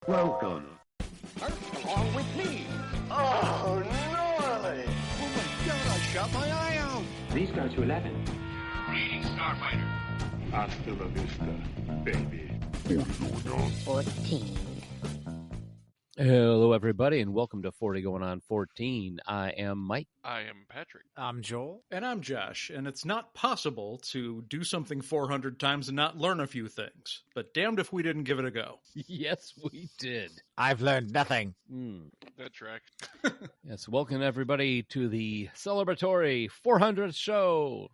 Welcome. Along with me. Oh, gnarly! Oh my god, I shot my eye out. Please go to 11. Reading Starfighter. Hasta la vista, baby. 14. Hello, everybody, and welcome to 40 Going on 14. I am Mike. I am Patrick. I'm Joel. And I'm Josh, and it's not possible to do something 400 times and not learn a few things. But damned if we didn't give it a go. Yes, we did. I've learned nothing. That track. Yes, welcome, everybody, to the celebratory 400th show.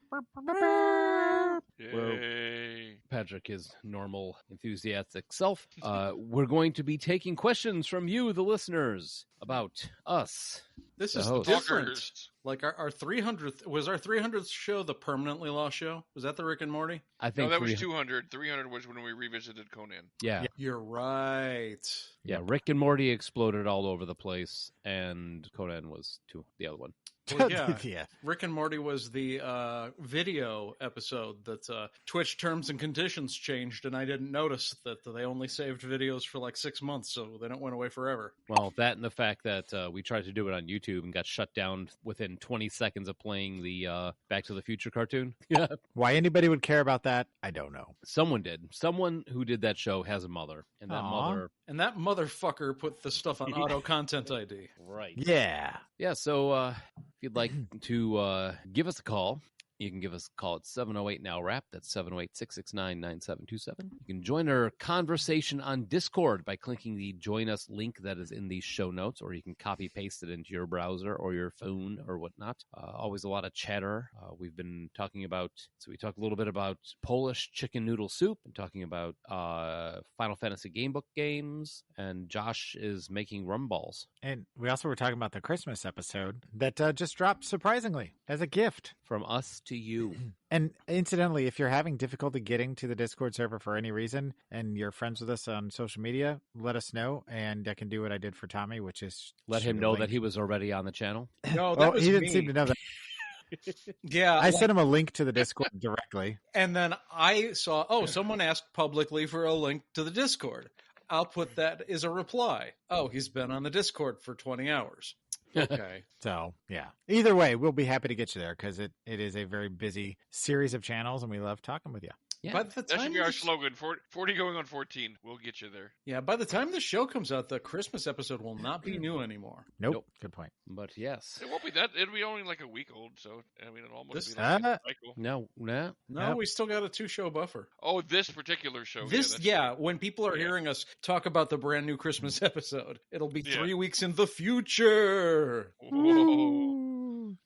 Yay. Patrick is normal, enthusiastic self. We're going to be taking questions from you, the listeners, about us. This is host. different. Talkers. Like our 300th, was our 300th show the permanently lost show? Was that the Rick and Morty? I think No, that was 200. 300 was when we revisited Conan. Yeah. You're right. Yeah, Rick and Morty exploded all over the place, and Conan was the other one. Well, yeah. Yeah. Rick and Morty was the video episode that Twitch terms and conditions changed, and I didn't notice that they only saved videos for like 6 months, so they don't went away forever. Well, that and the fact that we tried to do it on YouTube and got shut down within 20 seconds of playing the Back to the Future cartoon. Yeah. Why anybody would care about that, I don't know. Someone did. Someone who did that show has a mother, and that mother... And that motherfucker put the stuff on auto content ID. Right. Yeah. Yeah, so if you'd like to give us a call, you can give us a call at 708-NOW-RAP. That's 708-669-9727. You can join our conversation on Discord by clicking the Join Us link that is in the show notes, or you can copy-paste it into your browser or your phone or whatnot. Always a lot of chatter. We've been talking about, so we talked a little bit about Polish chicken noodle soup and talking about Final Fantasy Gamebook games, and Josh is making rum balls. And we also were talking about the Christmas episode that just dropped surprisingly as a gift. From us to you. And incidentally, if you're having difficulty getting to the Discord server for any reason and you're friends with us on social media, let us know, and I can do what I did for Tommy, which is Let him know that he was already on the channel. No, that was he didn't me. seem to know that. Yeah, I sent him a link to the Discord directly. And then I saw, someone asked publicly for a link to the Discord. I'll put that as a reply. Oh, he's been on the Discord for 20 hours. Okay. So, yeah. Either way, we'll be happy to get you there because it is a very busy series of channels, and we love talking with you. Yeah. By the That time should be our slogan. 40 going on 14. We'll get you there. Yeah, by the time the show comes out, the Christmas episode will not be new anymore. Nope. Good point. But yes. It won't be that. It'll be only like a week old, so, I mean, it'll almost This- be like a cycle. No. No, Yep. we still got a 2-show buffer. Oh, this particular show. When people are hearing us talk about the brand new Christmas episode, it'll be Yeah. 3 weeks in the future. Whoa.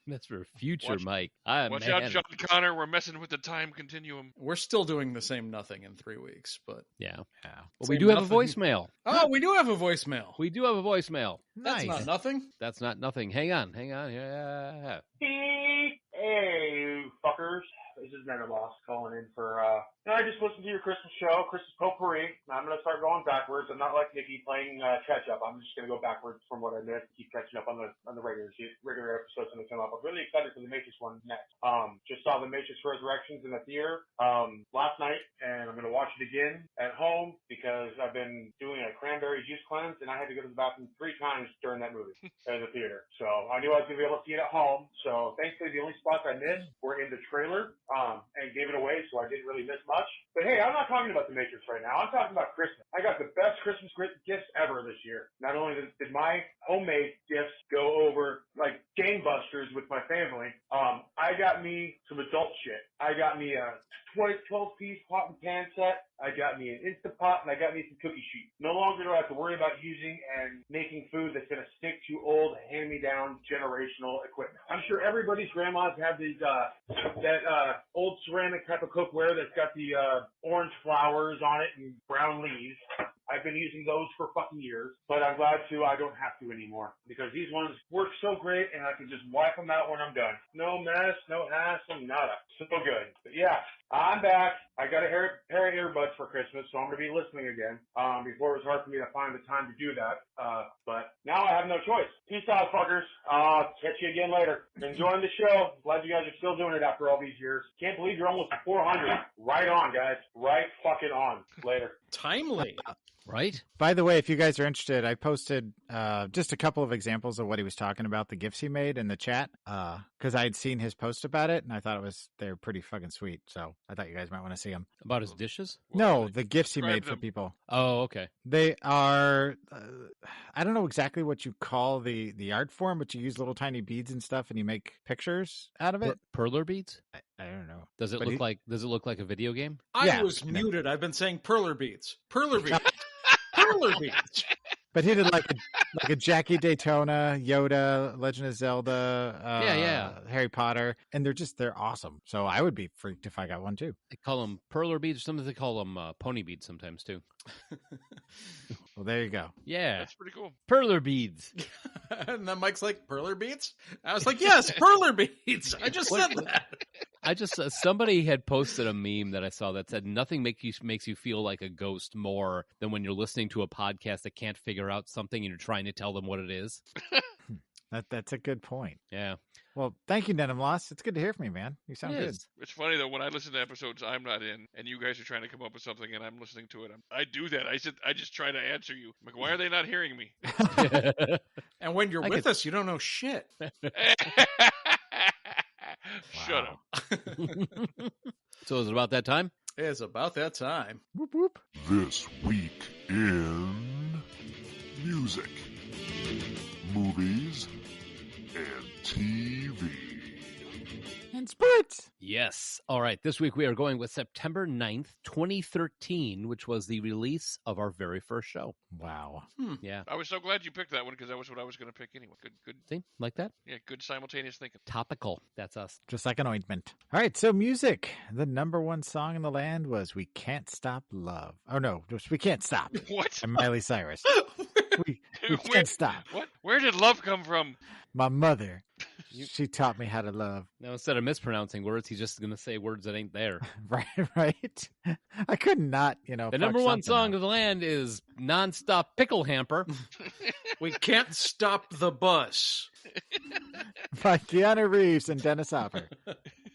That's for future, Watch- Mike. Watch out, John Connor. We're messing with the time continuum. We're still doing the same nothing in 3 weeks, but... Yeah. Yeah. Well, we Same do have a nothing. voicemail. Oh, we do have a voicemail. We do have a voicemail. That's Nice. not nothing. That's not nothing. Hang on. Yeah. Hey, fuckers. This is Mega Boss calling in for, I just listened to your Christmas show, Christmas Potpourri. I'm going to start going backwards. I'm not like Nikki playing catch-up. I'm just going to go backwards from what I missed, keep catching up on the regular episodes when they come up. I'm really excited for the Matrix one next. Just saw the Matrix Resurrections in the theater last night, and I'm going to watch it again at home because I've been doing a cranberry juice cleanse, and I had to go to the bathroom 3 times during that movie in the theater. So I knew I was going to be able to see it at home. So thankfully, the only spots I missed were in the trailer and gave it away, so I didn't really miss much. But hey, I'm not talking about the Matrix right now. I'm talking about Christmas. I got the best Christmas gifts ever this year. Not only did my homemade gifts go over like gangbusters with my family, I got me some adult shit. I got me a 12-piece pot and pan set. I got me an Instapot, and I got me some cookie sheets. No longer do I have to worry about using and making food that's going to stick to old, hand-me-down, generational equipment. I'm sure everybody's grandmas have these that old ceramic type of cookware that's got the orange flowers on it and brown leaves. I've been using those for fucking years, but I'm glad I don't have to anymore because these ones work so great and I can just wipe them out when I'm done. No mess, no hassle, nada. So good. But yeah, I'm back. I got a pair of earbuds for Christmas, so I'm going to be listening again. Before it was hard for me to find the time to do that. But Now I have no choice. Peace out, fuckers. Catch you again later. Enjoying the show. Glad you guys are still doing it after all these years. Can't believe you're almost at 400. Right on, guys. Right fucking on. Later. Timely. Right? By the way, if you guys are interested, I posted just a couple of examples of what he was talking about, the gifts he made in the chat, because I had seen his post about it, and I thought they're pretty fucking sweet. So I thought you guys might want to see them. About his dishes? No, the gifts he made Describe for them. people. Oh, okay. They are, I don't know exactly what you call the art form, but you use little tiny beads and stuff, and you make pictures out of it. Perler beads? I don't know. Does it But look like a video game? I Yeah. was muted. I've been saying perler beads. Perler beads. Perler beads. But he did like a Jackie Daytona, Yoda, Legend of Zelda, Harry Potter, and they're awesome. So I would be freaked if I got one too. They call them perler beads. Sometimes they call them pony beads sometimes too. Well, there you go. Yeah, That's pretty cool. perler beads. And then Mike's like, perler beads? I was like, yes, perler beads. I just said that. I just somebody had posted a meme that I saw that said nothing makes you feel like a ghost more than when you're listening to a podcast that can't figure out something and you're trying to tell them what it is. That's a good point. Yeah. Well, thank you, Denim Loss. It's good to hear from you, man. You sound good. Yes. It's funny though, when I listen to episodes I'm not in, and you guys are trying to come up with something, and I'm listening to it, I do that. I just try to answer you. I'm like, why are they not hearing me? And when you're with us, you don't know shit. Shut up. So is it about that time? It's about that time. Whoop whoop. This week in music, movies, and TV. And sports. Yes. All right. This week we are going with September 9th, 2013, which was the release of our very first show. Wow. Yeah. I was so glad you picked that one because that was what I was going to pick anyway. Good. See? Like that? Yeah, good simultaneous thinking. Topical. That's us. Just like an ointment. All right, so music. The number one song in the land was We Can't Stop Love. Oh, no, just We Can't Stop. What? And Miley Cyrus. we can't stop. What? Where did love come from? My mother, she taught me how to love. Now, instead of mispronouncing words, he's just going to say words that ain't there. Right? I could not, The fuck number one something song up. of the land is Nonstop Pickle Hamper. We can't stop the bus. By Keanu Reeves and Dennis Hopper.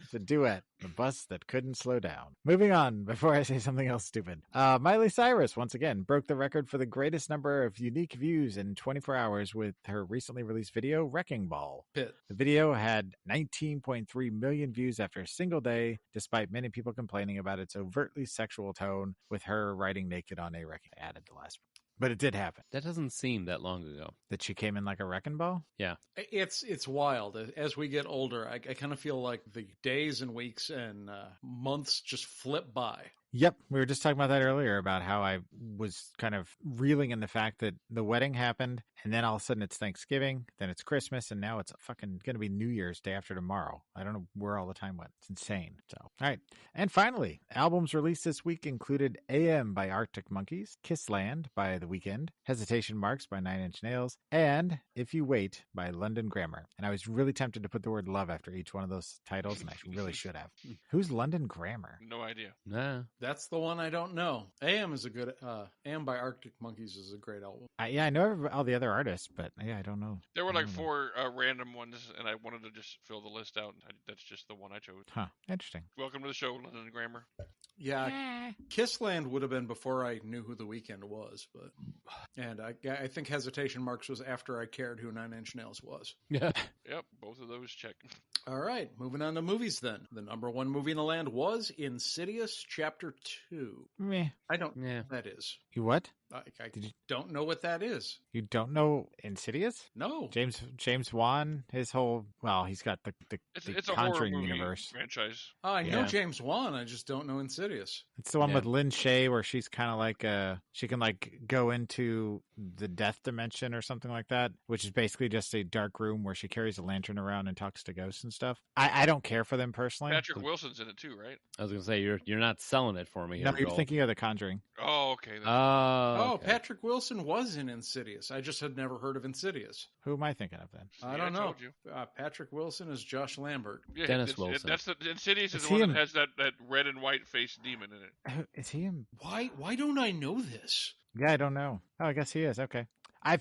It's a duet, the bus that couldn't slow down. Moving on, before I say something else stupid. Miley Cyrus, once again, broke the record for the greatest number of unique views in 24 hours with her recently released video, Wrecking Ball. Pit. The video had 19.3 million views after a single day, despite many people complaining about its overtly sexual tone, with her riding naked on a wrecking. I added the last one. But it did happen. That doesn't seem that long ago. That she came in like a wrecking ball? Yeah. It's wild. As we get older, I kind of feel like the days and weeks and months just flip by. Yep. We were just talking about that earlier, about how I was kind of reeling in the fact that the wedding happened, and then all of a sudden it's Thanksgiving, then it's Christmas, and now it's fucking going to be New Year's day after tomorrow. I don't know where all the time went. It's insane. So, all right. And finally, albums released this week included AM by Arctic Monkeys, Kissland by The Weeknd, Hesitation Marks by Nine Inch Nails, and If You Wait by London Grammar. And I was really tempted to put the word love after each one of those titles, and I really should have. Who's London Grammar? No idea. Nah. That's the one I don't know. AM is a good. AM by Arctic Monkeys is a great album. I know all the other artists, but yeah, I don't know. There were I like don't know. 4 random ones, and I wanted to just fill the list out. That's just the one I chose. Huh. Interesting. Welcome to the show, London Grammar. Yeah, Kissland would have been before I knew who The Weeknd was, and I think Hesitation Marks was after I cared who Nine Inch Nails was. Yeah. Yep, both of those check. All right, moving on to movies then. The number one movie in the land was Insidious Chapter 2. Meh. I don't know Yeah. what that is. You what? I Did you- don't know what that is. You don't know Insidious? No. James Wan, his whole, well, he's got the It's a horror Conjuring movie universe. franchise. I know Yeah. James Wan. I just don't know Insidious. It's the one Yeah. with Lynn Shay where she's kind of like she can like go into the death dimension or something like that, which is basically just a dark room where she carries a lantern around and talks to ghosts and stuff. I don't care for them personally. Patrick Wilson's in it too, right? I was going to say, you're not selling it for me here, No, you're Joel. thinking of The Conjuring. Oh, okay. then. Oh, Okay. Patrick Wilson was in Insidious. I just had never heard of Insidious. Who am I thinking of then? I Yeah, don't know. told you. Patrick Wilson is Josh Lambert. Yeah, Dennis it's- Wilson. That's the Insidious is Is the one he that in- has that red and white faced demon in it. Is he in? Why don't I know this? Yeah, I don't know. Oh, I guess he is. Okay.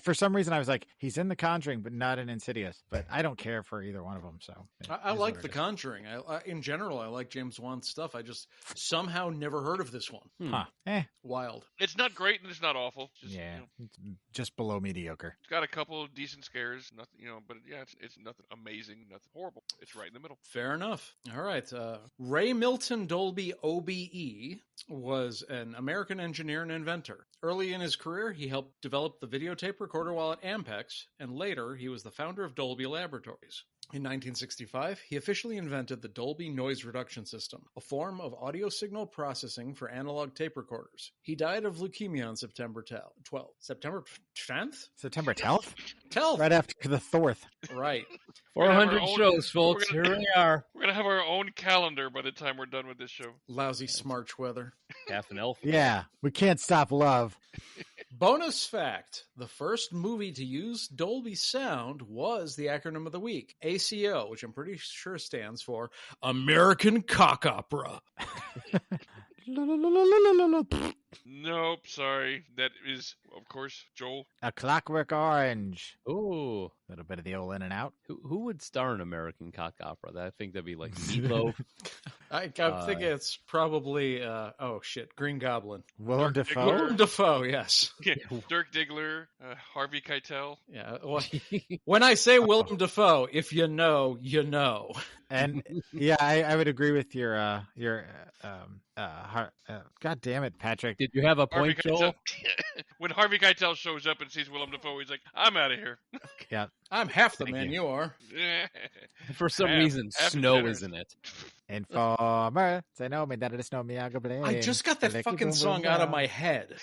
For some reason I was like, he's in The Conjuring, but not in Insidious. But I don't care for either one of them. So I like The Conjuring. In general, I like James Wan's stuff. I just somehow never heard of this one. Huh? Wild. It's not great and it's not awful. Just, Yeah, you know, it's just below mediocre. it's got a couple of decent scares. Nothing, you know, but yeah, it's nothing amazing, nothing horrible. It's right in the middle. Fair enough. All right. Ray Milton Dolby OBE was an American engineer and inventor. Early in his career, he helped develop the videotape recorder while at Ampex, and later he was the founder of Dolby Laboratories. In 1965, he officially invented the Dolby Noise Reduction System, a form of audio signal processing for analog tape recorders. He died of leukemia on September 12th. September 10th? September 12th? 12th. Right after the 4th. Right. 400 own- shows, folks. we're Here we are. We're gonna have our own calendar by the time we're done with this show. Lousy Smarch weather. Half an elf. Yeah, we can't stop love. Bonus fact. The first movie to use Dolby sound was the acronym of the week, ACO, which I'm pretty sure stands for American Cock Opera. Nope, sorry. That is, of course, Joel. A Clockwork Orange. Ooh. A little bit of the old in and out. Who would star in American Cock Opera? I think that'd be like Meatloaf. I think it's probably, Green Goblin. Willem Dafoe. Willem Dafoe, yes. Dirk Diggler, Harvey Keitel. Yeah. Well, when I say Willem Dafoe, if you know, you know. And yeah, I would agree with your God damn it, Patrick. Did you have a point, Joel? When Harvey Keitel shows up and sees Willem Dafoe, he's like, I'm out of here. Yeah. I'm half the Thank man you. you are. For some Half- reason, half snow dinner. is in it. Informer, say no, me that is no me, I go blame. I just got that Like, fucking boom, boom, song out of down. my head.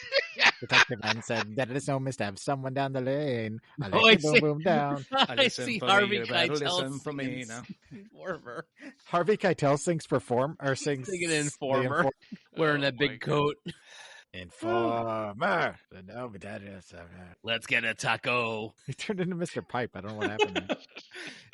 Detective man said that it is no mistake. Someone down the lane. I Oh, like I it, boom, see. boom, down. I Listen see for me, Harvey you better Keitel listen for me singing now. Informer. Harvey Keitel sings sings Singing the Informer. Wearing Oh that my big God. coat. Informer. No, me that is. Let's get a taco. He turned into Mr. Pipe. I don't know what happened there.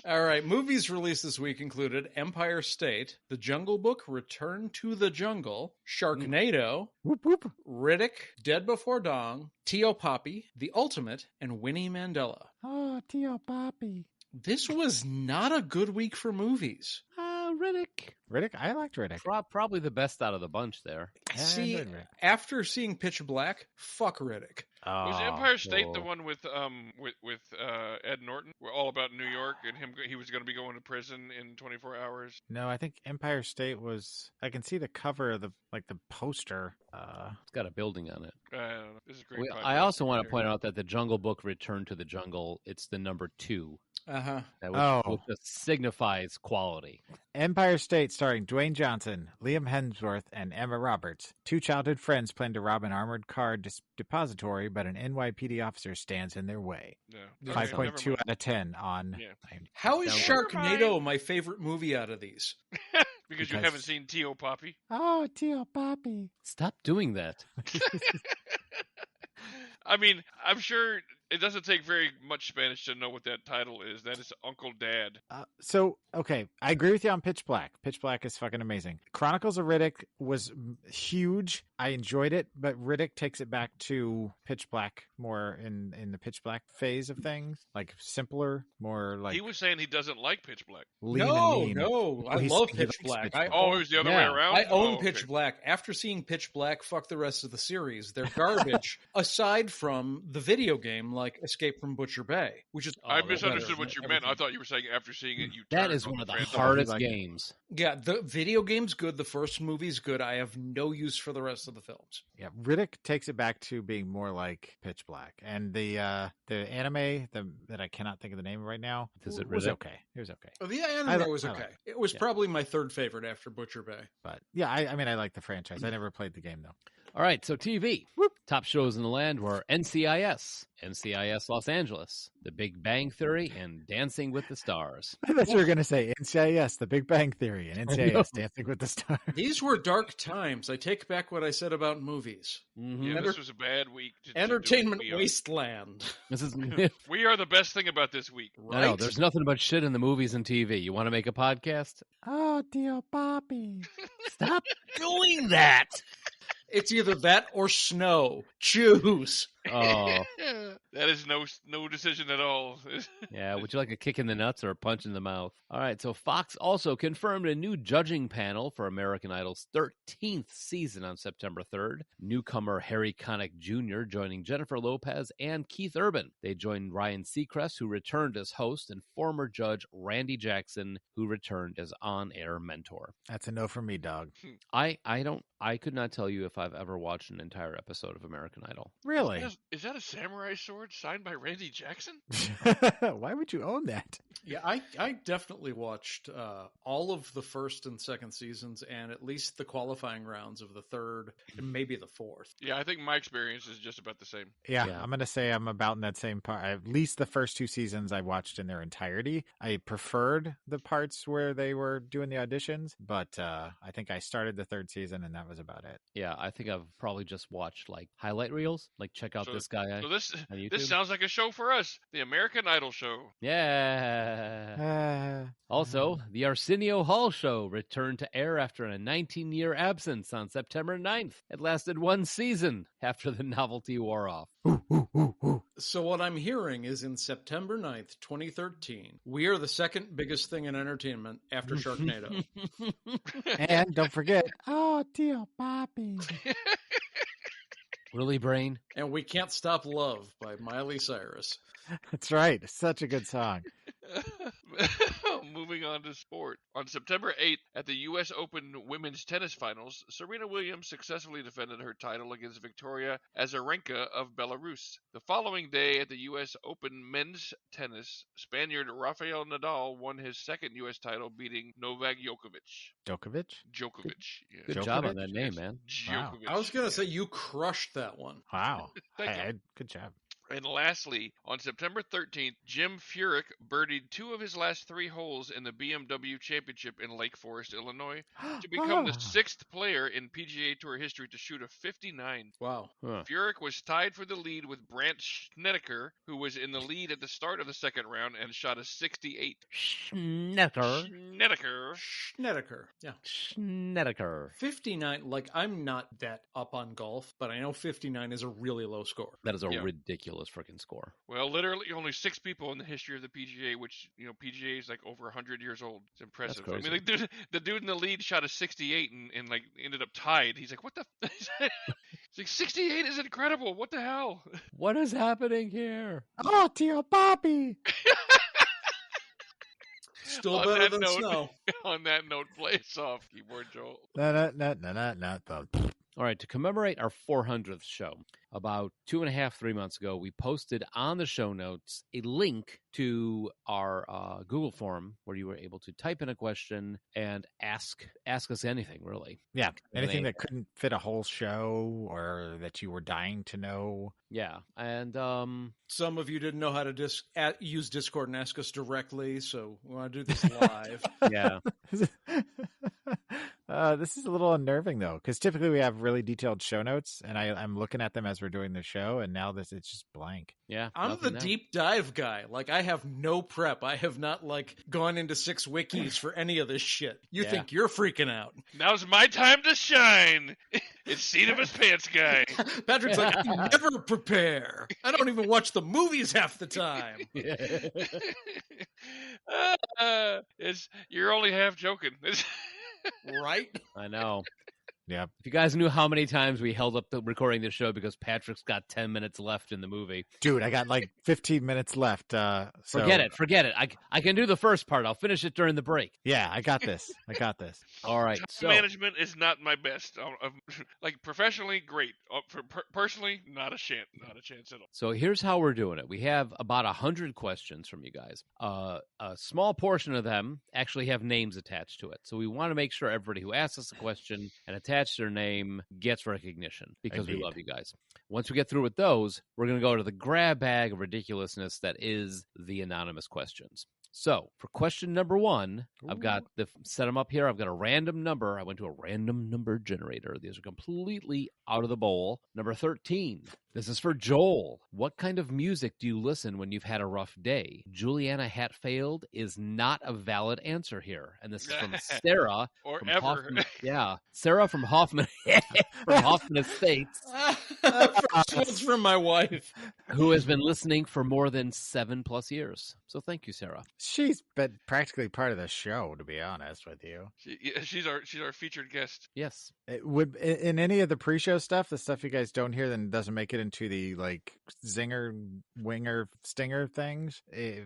All right. Movies released this week included Empire State, The Jungle Book, Return to the Jungle, Sharknado, Whoop whoop. Riddick, Dead Before Dawn, Tio Poppy, The Ultimate, and Winnie Mandela. Oh, Tio Poppy. This was not a good week for movies. Riddick. Riddick? I liked Riddick. Probably the best out of the bunch there. Yeah, I See, enjoyed Riddick. after seeing Pitch Black, fuck Riddick. Was Oh, Empire State the cool. one with Ed Norton? We're all about New York, and he was going to be going to prison in 24 hours. No, I think Empire State was. I can see the cover of the poster. It's got a building on it. I don't know. This is a great. I also want to point out that the Jungle Book Return to the Jungle, it's the number 2. Uh-huh. Which just signifies quality. Empire State, starring Dwayne Johnson, Liam Hemsworth, and Emma Roberts. Two childhood friends plan to rob an armored car depository, but an NYPD officer stands in their way. No. 5.2 out of 10 on. Yeah. How is Sounds like- Sharknado my favorite movie out of these? Because you Because- haven't seen Tio Poppy. Oh, Tio Poppy. Stop doing that. I mean, I'm sure it doesn't take very much Spanish to know what that title is. That is Uncle Dad. Okay, I agree with you on Pitch Black. Pitch Black is fucking amazing. Chronicles of Riddick was huge. I enjoyed it, but Riddick takes it back to Pitch Black more in the Pitch Black phase of things, like simpler, more like He was saying he doesn't like Pitch Black. lean and mean. No, I he love likes Pitch Pitch Black. Black. Oh, it was the other way Yeah. around? I own Oh, Pitch okay. Black. After seeing Pitch Black, fuck the rest of the series. They're garbage, aside from the video game like Escape from Butcher Bay, which is I the misunderstood better what you of meant. I everything. thought you were saying after seeing it, you That turned is on one of the franchise. hardest Like it. games. Yeah, the video game's good. The first movie's good. I have no use for the rest of the films. Yeah, Riddick takes it back to being more like Pitch Black, and the anime that I cannot think of the name right now Is it was Riddick? okay. It was okay, Oh, the anime I was like okay. it. It was Yeah. probably my third favorite after Butcher Bay. but yeah, I mean I like the franchise. I never played the game though. All right, so TV. Top shows in the land were NCIS, NCIS Los Angeles, The Big Bang Theory, and Dancing with the Stars. I thought you were going to say NCIS, The Big Bang Theory, and NCIS, Dancing with the Stars. These were dark times. I take back what I said about movies. Mhm. Yeah, this was a bad week. to do Entertainment what we are. wasteland. This is We are the best thing about this week. I know, there's nothing but shit in the movies and TV. You want to make a podcast? Oh, Tio Poppy. Stop doing that. It's either that or snow. Choose. Oh, That That is no decision at all. Yeah, would you like a kick in the nuts or a punch in the mouth? All right, so Fox also confirmed a new judging panel for American Idol's 13th season on September 3rd. Newcomer Harry Connick Jr. joining Jennifer Lopez and Keith Urban. They joined Ryan Seacrest, who returned as host, and former judge Randy Jackson, who returned as on-air mentor. That's a no for me, dog. I could not tell you if I've ever watched an entire episode of American Idol. Really? Is that a samurai sword signed by Randy Jackson? Why would you own that? Yeah, I definitely watched all of the first and second seasons and at least the qualifying rounds of the third and maybe the fourth. Yeah, I think my experience is just about the same. Yeah, I'm going to say I'm about in that same part. At least the first 2 seasons I watched in their entirety. I preferred the parts where they were doing the auditions, but I think I started the 3rd season and that was about it. Yeah, I think I've probably just watched like highlight reels. Like, check out this guy. So this on YouTube. this sounds like a show for us, the American Idol show. Yeah. Also, the Arsenio Hall show returned to air after a 19-year absence on September 9th. It lasted 1 season after the novelty wore off. So what I'm hearing is in September 9th, 2013, we are the second biggest thing in entertainment after Sharknado. And don't forget, oh, dear Bobby. Really, Brain? And We Can't Stop Love by Miley Cyrus. That's right. Such a good song. Moving on to sport. On September 8th, at the U.S. Open Women's Tennis Finals, Serena Williams successfully defended her title against Victoria Azarenka of Belarus. The following day, at the U.S. Open Men's Tennis, Spaniard Rafael Nadal won his second U.S. title, beating Novak Djokovic. Djokovic? Yeah. Good Djokovic? job on that name, man. Wow. Djokovic. I was going to say you crushed that one. Wow. Thank you. Good job. And lastly, on September 13th, Jim Furyk birdied 2 of his last 3 holes in the BMW Championship in Lake Forest, Illinois, to become the 6th player in PGA Tour history to shoot a 59. Wow. Huh. Furyk was tied for the lead with Brandt Snedeker, who was in the lead at the start of the second round and shot a 68. Schnedeker. Snedeker. Yeah. Schnedeker. 59, like I'm not that up on golf, but I know 59 is a really low score. That is a Yeah. ridiculous freaking score. Well, literally only 6 people in the history of the PGA, which, PGA is like over 100 years old. It's impressive. I crazy. mean, like, the dude in the lead shot a 68 and like ended up tied. He's like, what the? It's like 68 is incredible. What the hell? What is happening here? Oh, dear Bobby. Still On better that than note- snow. On that note, play us off, keyboard Joel. No. All right, to commemorate our 400th show, about 2.5-3 months ago, we posted on the show notes a link to our Google form where you were able to type in a question and ask us anything, really. Yeah, anything that couldn't fit a whole show or that you were dying to know. Yeah, and Some of you didn't know how to use Discord and ask us directly, so we want to do this live. yeah, This is a little unnerving, though, because typically we have really detailed show notes, and I'm looking at them as we're doing the show, and now it's just blank. yeah. I'm nothing the there. deep dive guy. Like, I have no prep. I have not, gone into 6 wikis for any of this shit. You Yeah. think you're freaking out. Now's my time to shine. It's seat of his pants guy. Patrick's like, I never prepare. I don't even watch the movies half the time. You're only half joking. Right? I know. Yep. If you guys knew how many times we held up the recording the show because Patrick's got 10 minutes left in the movie. Dude, I got 15 minutes left. So Forget it. I can do the first part. I'll finish it during the break. Yeah, I got this. All right. Time So management is not my best. Like professionally, great. Personally, not a chance at all. So here's how we're doing it. We have about 100 questions from you guys. A small portion of them actually have names attached to it. So we want to make sure everybody who asks us a question and attached their name gets recognition because we Indeed. love you guys. Once we get through with those, we're going to go to the grab bag of ridiculousness that is the anonymous questions. So for question number 1, I've got set them up here. I've got a random number. I went to a random number generator. These are completely out of the bowl. Number 13. This is for Joel. What kind of music do you listen when you've had a rough day? Juliana Hatfield is not a valid answer here. And this is from Sarah. Or from ever. Hoffman. Yeah. Sarah from Hoffman from Hoffman Estates, First one's from my wife. who has been listening for more than 7+ years. So thank you, Sarah. She's been practically part of the show, to be honest with you. She's our featured guest. Yes. It would in any of the pre-show stuff, the stuff you guys don't hear, then doesn't make it into the like zinger, winger, stinger things.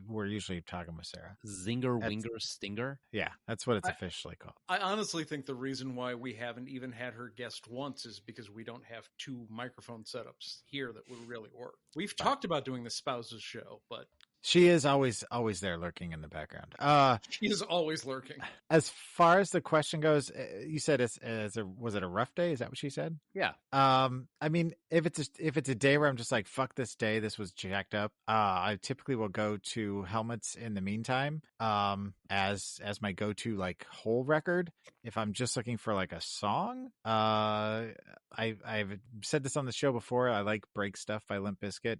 We're usually talking with Sarah. Zinger, winger, stinger. Yeah, that's what it's officially called. I honestly think the reason why we haven't even had her guest once is because we don't have 2 microphone setups here that would really work. We've talked about doing the spouses show, but She is always there lurking in the background. she is always lurking. As far as the question goes, you said was it a rough day? Is that what she said? Yeah. I mean, if it's a day where I'm just like, fuck this day, this was jacked up, I typically will go to Helmets in the meantime, as my go-to like whole record. If I'm just looking for like a song, I've said this on the show before. I like Break Stuff by Limp Bizkit.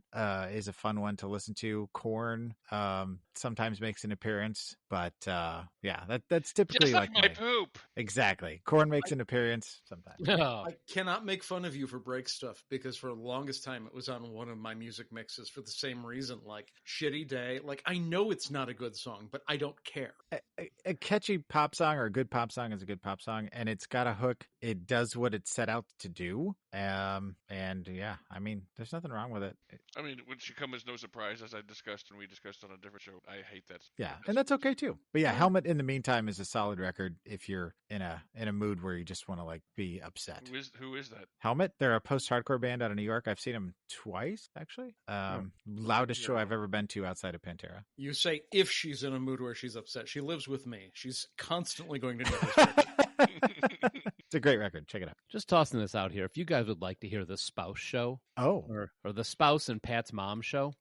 Is a fun one to listen to. Korn sometimes makes an appearance, but yeah, that's typically Just like my poop. Exactly. Korn makes an appearance sometimes. Oh. I cannot make fun of you for Break Stuff because for the longest time it was on one of my music mixes for the same reason, like shitty day. Like I know it's not a good song, but I don't care. A catchy pop song or a good pop song is a good pop song, and it's got a hook. It does what it's set out to do. And yeah, I mean, there's nothing wrong with it. I mean, it should come as no surprise, as I discussed and we discussed on a different show. I hate that. Yeah, and that's okay too. But yeah, Helmet in the meantime is a solid record if you're in a mood where you just want to like be upset. Who is that? Helmet, they're a post-hardcore band out of New York. I've seen them twice actually. Loudest show I've ever been to outside of Pantera. You say if she's in a mood where she's upset. She lives with me. She's constantly going to notice her. It's a great record. Check it out. Just tossing this out here. If you guys would like to hear the spouse show, or the spouse and Pat's mom show,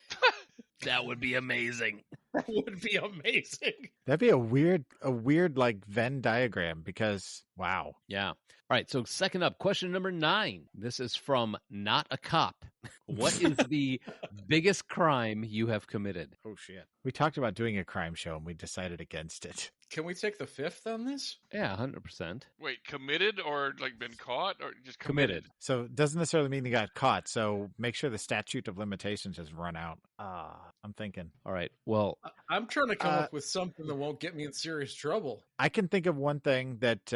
that would be amazing. That would be amazing. That'd be a weird like Venn diagram because wow. Yeah. All right. So second up, question number 9. This is from Not a Cop. What is the biggest crime you have committed? Oh shit. We talked about doing a crime show and we decided against it. Can we take the 5th on this? Yeah, 100%. Wait, committed or like been caught or just Committed. So it doesn't necessarily mean they got caught. So make sure the statute of limitations has run out. I'm thinking. All right. Well, I'm trying to come up with something that won't get me in serious trouble. I can think of one thing that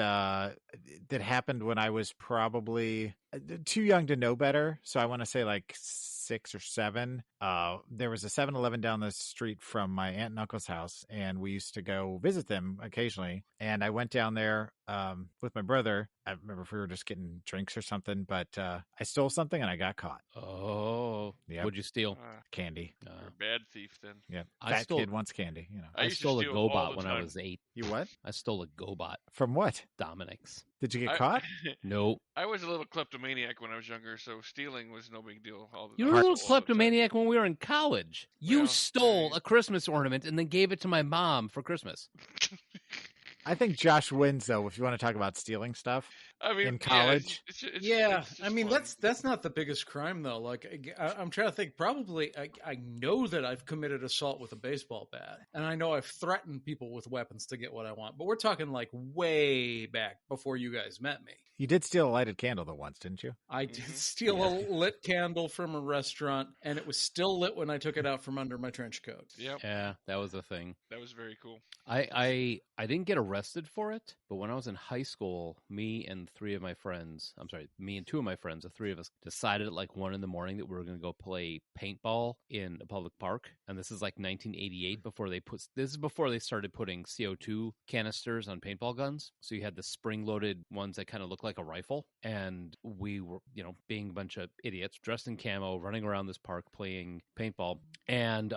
happened when I was probably too young to know better. So I want to say like 6 or 7. There was a 7-Eleven down the street from my aunt and uncle's house, and we used to go visit them occasionally. And I went down there with my brother. I remember if we were just getting drinks or something, but I stole something and I got caught. Oh, Yep. What'd you steal? Candy. You're a bad thief then. Yeah, I fat stole- kid wants candy. You know. I used to stole a steal all GoBot the when I time. was 8. You what? I stole a GoBot. From what? Dominic's. Did you get caught? Nope. I was a little kleptomaniac when I was younger, so stealing was no big deal. You were a little kleptomaniac when we were in college. You Well, stole a Christmas ornament and then gave it to my mom for Christmas. I think Josh wins though. If you want to talk about stealing stuff I mean, in college. Yeah, it's just I mean fun. that's not the biggest crime though. Like I'm trying to think. Probably I know that I've committed assault with a baseball bat, and I know I've threatened people with weapons to get what I want. But we're talking like way back before you guys met me. You did steal a lighted candle though once, didn't you? I did steal a lit candle from a restaurant, and it was still lit when I took it out from under my trench coat. Yep, Yeah, that was a thing. that was very cool. I didn't get arrested for it, but when I was in high school, me and 2 of my friends, the 3 of us decided at like 1 a.m. that we were going to go play paintball in a public park. And this is like 1988 before they started putting CO2 canisters on paintball guns. So you had the spring-loaded ones that kind of look like a rifle. And we were, being a bunch of idiots dressed in camo, running around this park playing paintball. And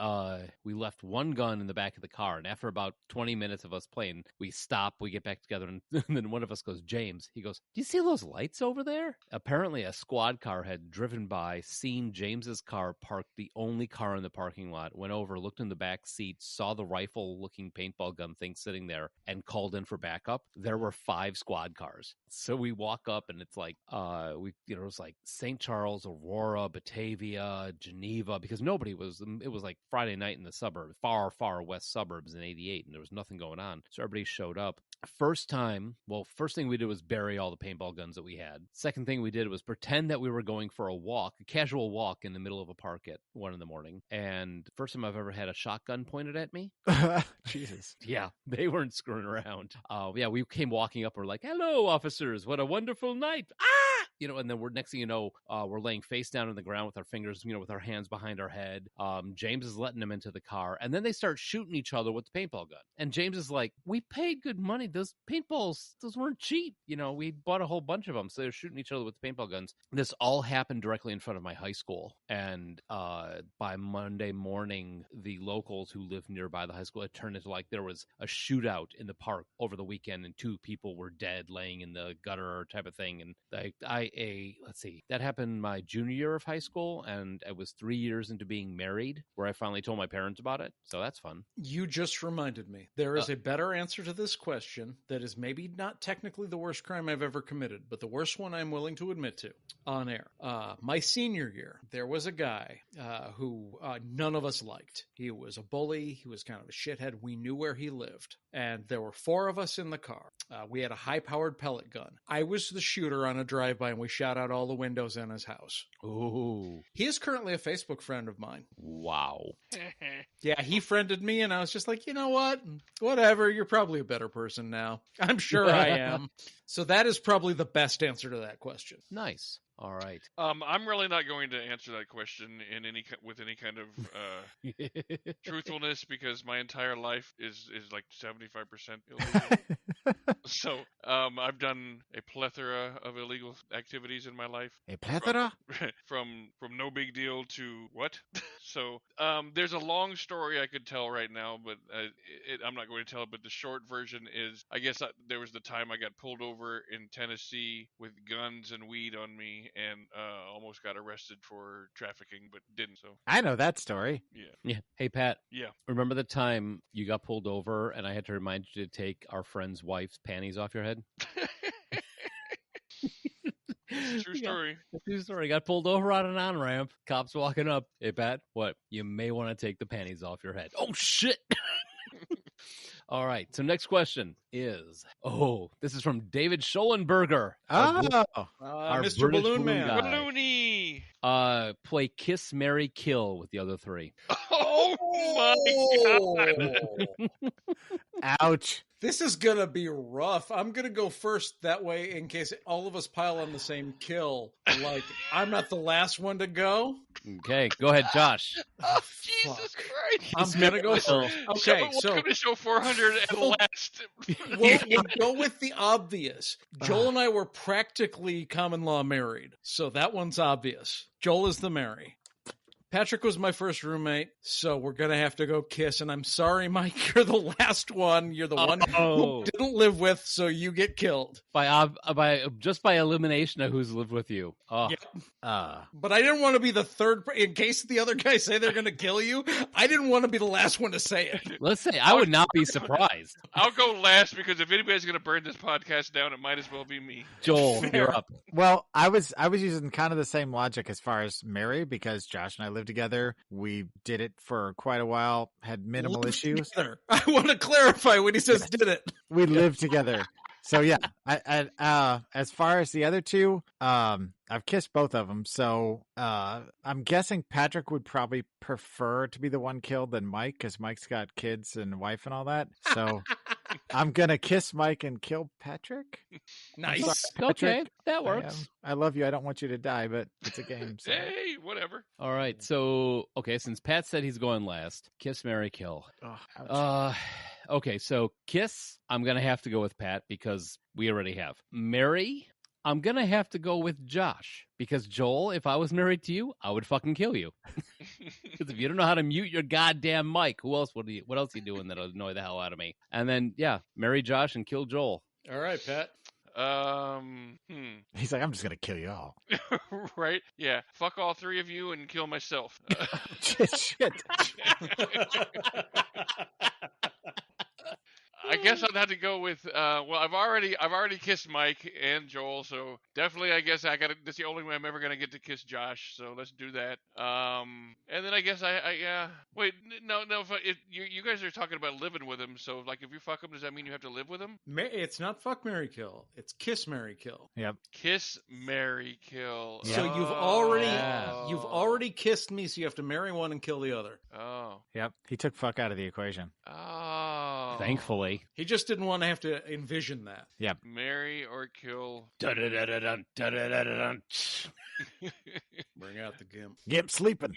we left one gun in the back of the car. And after about 20 minutes of us playing, we stop, we get back together, and then one of us goes, James, he goes, do you see those lights over there? Apparently a squad car had driven by, seen James's car parked, the only car in the parking lot, went over, looked in the back seat, saw the rifle-looking paintball gun thing sitting there, and called in for backup. There were 5 squad cars. So we walk up and it's like, it was like St. Charles, Aurora, Batavia, Geneva, because it was like Friday night in the suburbs, far, far west suburbs in 88, and there was nothing going on. So everybody showed up. First thing we did was bury all the paintball guns that we had. Second thing we did was pretend that we were going for a casual walk in the middle of a park at 1 a.m. And first time I've ever had a shotgun pointed at me. Jesus. Yeah, they weren't screwing around. We came walking up. We're like, hello, officers. What a wonderful night. And then next thing you know, we're laying face down on the ground with our fingers, with our hands behind our head. James is letting them into the car. And then they start shooting each other with the paintball gun. And James is like, we paid good money. Those paintballs, those weren't cheap. We bought a whole bunch of them. So they're shooting each other with the paintball guns. This all happened directly in front of my high school. And by Monday morning, the locals who lived nearby the high school, it turned into like there was a shootout in the park over the weekend and 2 people were dead laying in the gutter type of thing. And let's see, that happened my junior year of high school, and I was 3 years into being married where I finally told my parents about it. So that's fun. You just reminded me. There is a better answer to this question that is maybe not technically the worst crime I've ever committed, but the worst one I'm willing to admit to on air. My senior year, there was a guy who none of us liked. He was a bully. He was kind of a shithead. We knew where he lived. And there were 4 of us in the car. We had a high-powered pellet gun. I was the shooter on a drive-by, and we shot out all the windows in his house. Ooh. He is currently a Facebook friend of mine. Wow. Yeah, he friended me, and I was just like, you know what? Whatever, you're probably a better person now. I'm sure I am. So that is probably the best answer to that question. Nice. All right. I'm really not going to answer that question with any kind of truthfulness, because my entire life is like 75% illegal. So I've done a plethora of illegal activities in my life. A plethora? From no big deal to what? So there's a long story I could tell right now, but I'm not going to tell it. But the short version is, I guess there was the time I got pulled over in Tennessee with guns and weed on me, and almost got arrested for trafficking, but didn't. So I know that story. Yeah. Hey, Pat. Yeah. Remember the time you got pulled over and I had to remind you to take our friend's wife's panties off your head? It's a true story. True story. Got pulled over on an on-ramp. Cops walking up. Hey, Pat, what? You may want to take the panties off your head. Oh, shit. All right. So next question is, this is from David Schollenberger. Oh. Our Mr. British Balloon Man. guy. Balloony! Play Kiss, Marry, Kill with the other 3. Oh my God! Ouch. This is going to be rough. I'm going to go first that way in case all of us pile on the same kill. Like, I'm not the last one to go. Okay, go ahead, Josh. Oh, Jesus Christ! I'm going to go first. Okay, so welcome to show 400 at last. we'll go with the obvious. Joel and I were practically common law married, so that one's obvious. Joel is the marry. Patrick was my first roommate, so we're going to have to go kiss. And I'm sorry, Mike, you're the last one. You're the one who didn't live with, so you get killed. By elimination of who's lived with you. Oh. Yep. But I didn't want to be the third, in case the other guys say they're going to kill you. I didn't want to be the last one to say it. Let's say I would not be surprised. I'll go last, because if anybody's going to burn this podcast down, it might as well be me. Joel, you're up. Well, I was using kind of the same logic as far as Mary, because Josh and I lived together. We did it for quite a while, had minimal issues. Together. I want to clarify when he says did it. We lived together. So yeah, as far as the other 2, I've kissed both of them. So I'm guessing Patrick would probably prefer to be the one killed than Mike, because Mike's got kids and a wife and all that. So I'm going to kiss Mike and kill Patrick. Nice. Sorry, Patrick. Okay, that works. I love you. I don't want you to die, but it's a game. So. Hey, whatever. All right. So, since Pat said he's going last, kiss, marry, kill. Okay, so kiss, I'm going to have to go with Pat because we already have. Marry, I'm going to have to go with Josh because, Joel, if I was married to you, I would fucking kill you. Because if you don't know how to mute your goddamn mic, what else are you doing that'll annoy the hell out of me? And then, marry Josh and kill Joel. All right, Pat. He's like, I'm just gonna kill you all. Right? Yeah. Fuck all 3 of you and kill myself. Shit. I guess I'd have to go with. Well, I've already kissed Mike and Joel, so definitely I guess I got. That's the only way I'm ever gonna get to kiss Josh. So let's do that. And then I guess yeah. Wait, no. If you guys are talking about living with him, so like if you fuck him, does that mean you have to live with him? It's not fuck, marry, kill. It's kiss, marry, kill. Yep. Kiss, marry, kill. So you've already kissed me, so you have to marry one and kill the other. Oh. Yep. He took fuck out of the equation. Oh. Thankfully. He just didn't want to have to envision that. Yep. Marry or kill. Bring out the gimp. Gimp sleeping.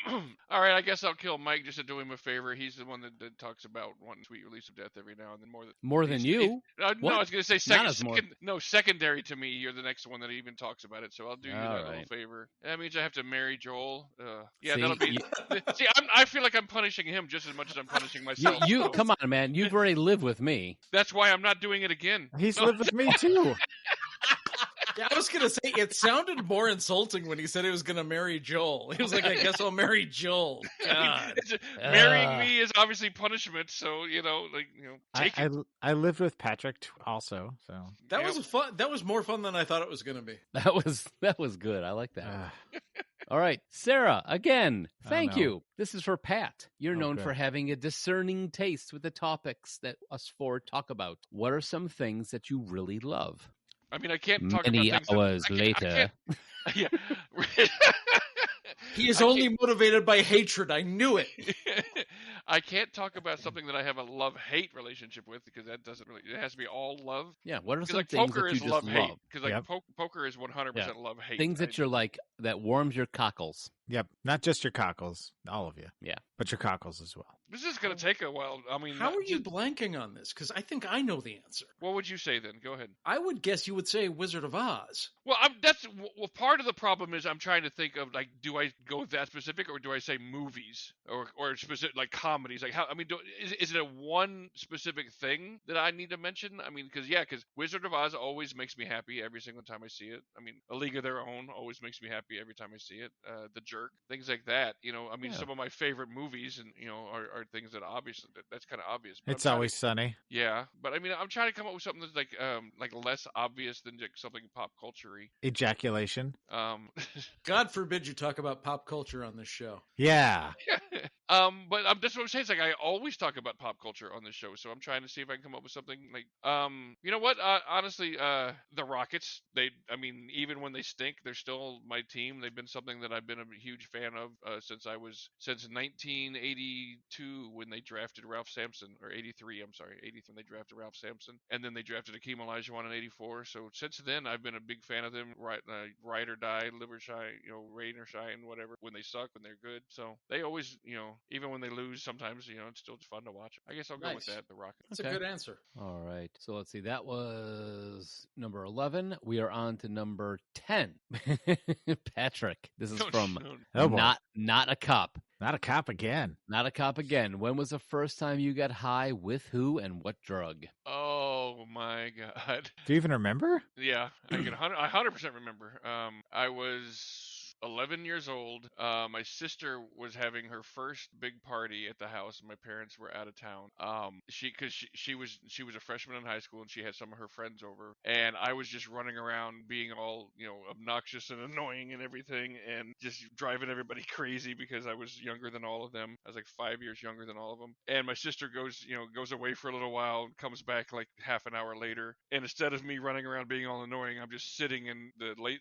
All right, I guess I'll kill Mike just to do him a favor. He's the one that talks about one sweet release of death every now and then more than you. No, I was going to say secondary to me. You're the next one that even talks about it, so I'll do you that little favor. That means I have to marry Joel. Yeah, See, that'll be. See, I feel like I'm punishing him just as much as I'm punishing myself. You come on, man. You've already lived with me. That's why I'm not doing it again. He's lived with me too. Yeah, I was going to say, it sounded more insulting when he said he was going to marry Joel. He was like, I guess I'll marry Joel. God. Marrying me is obviously punishment, so, take it. I lived with Patrick also, so. That was fun. That was more fun than I thought it was going to be. That was good. I like that. All right, Sarah, again, thank you. This is for Pat. You're known for having a discerning taste with the topics that us four talk about. What are some things that you really love? I mean, I can't talk Many about hours later. Yeah. He is only motivated by hatred. I knew it. I can't talk about something that I have a love-hate relationship with because that doesn't really. It has to be all love. Yeah. What are some like things poker that you is just love-hate love? because poker is 100% love-hate. Things that you're like that warms your cockles. Yep. Not just your cockles, all of you. Yeah. But your cockles as well. This is going to take a while. I mean, how are you blanking on this? Because I think I know the answer. What would you say then? Go ahead. I would guess you would say Wizard of Oz. Well, part of the problem is I'm trying to think of like, do I go that specific or do I say movies or specific like comedies? Like how? I mean, is it a one specific thing that I need to mention? I mean, because Wizard of Oz always makes me happy every single time I see it. I mean, A League of Their Own always makes me happy every time I see it. The Jerk, things like that. I mean, some of my favorite movies and are things that obviously that's kind of obvious. It's Always Sunny. Yeah, but I mean, I'm trying to come up with something that's like less obvious than like something pop culture-y. Ejaculation. God forbid you talk about pop culture on this show. Yeah. But that's what I'm saying. It's like I always talk about pop culture on this show, so I'm trying to see if I can come up with something like, you know what? Honestly, the Rockets. Even when they stink, they're still my team. They've been something that I've been a huge fan of since 1982 when they drafted Ralph Sampson, or 83. I'm sorry, 83 when they drafted Ralph Sampson, and then they drafted Akeem Olajuwon in 84. So since then, I've been a big fan of them. Ride or die, live or shine, rain or shine, whatever. When they suck, when they're good. So they always, even when they lose, sometimes, it's still fun to watch. I guess I'll go with that, the Rockets. That's a good answer. All right. So let's see. That was number 11. We are on to number 10. Patrick, this is from Not a Cop. Not a cop again. Not a cop again. When was the first time you got high, with who, and what drug? Oh my God. Do you even remember? Yeah, I 100% remember. I was 11 years old. My sister was having her first big party at the house. My parents were out of town. She was a freshman in high school and she had some of her friends over. And I was just running around being all, obnoxious and annoying and everything and just driving everybody crazy because I was younger than all of them. I was like 5 years younger than all of them. And my sister goes away for a little while and comes back like half an hour later. And instead of me running around being all annoying, I'm just sitting in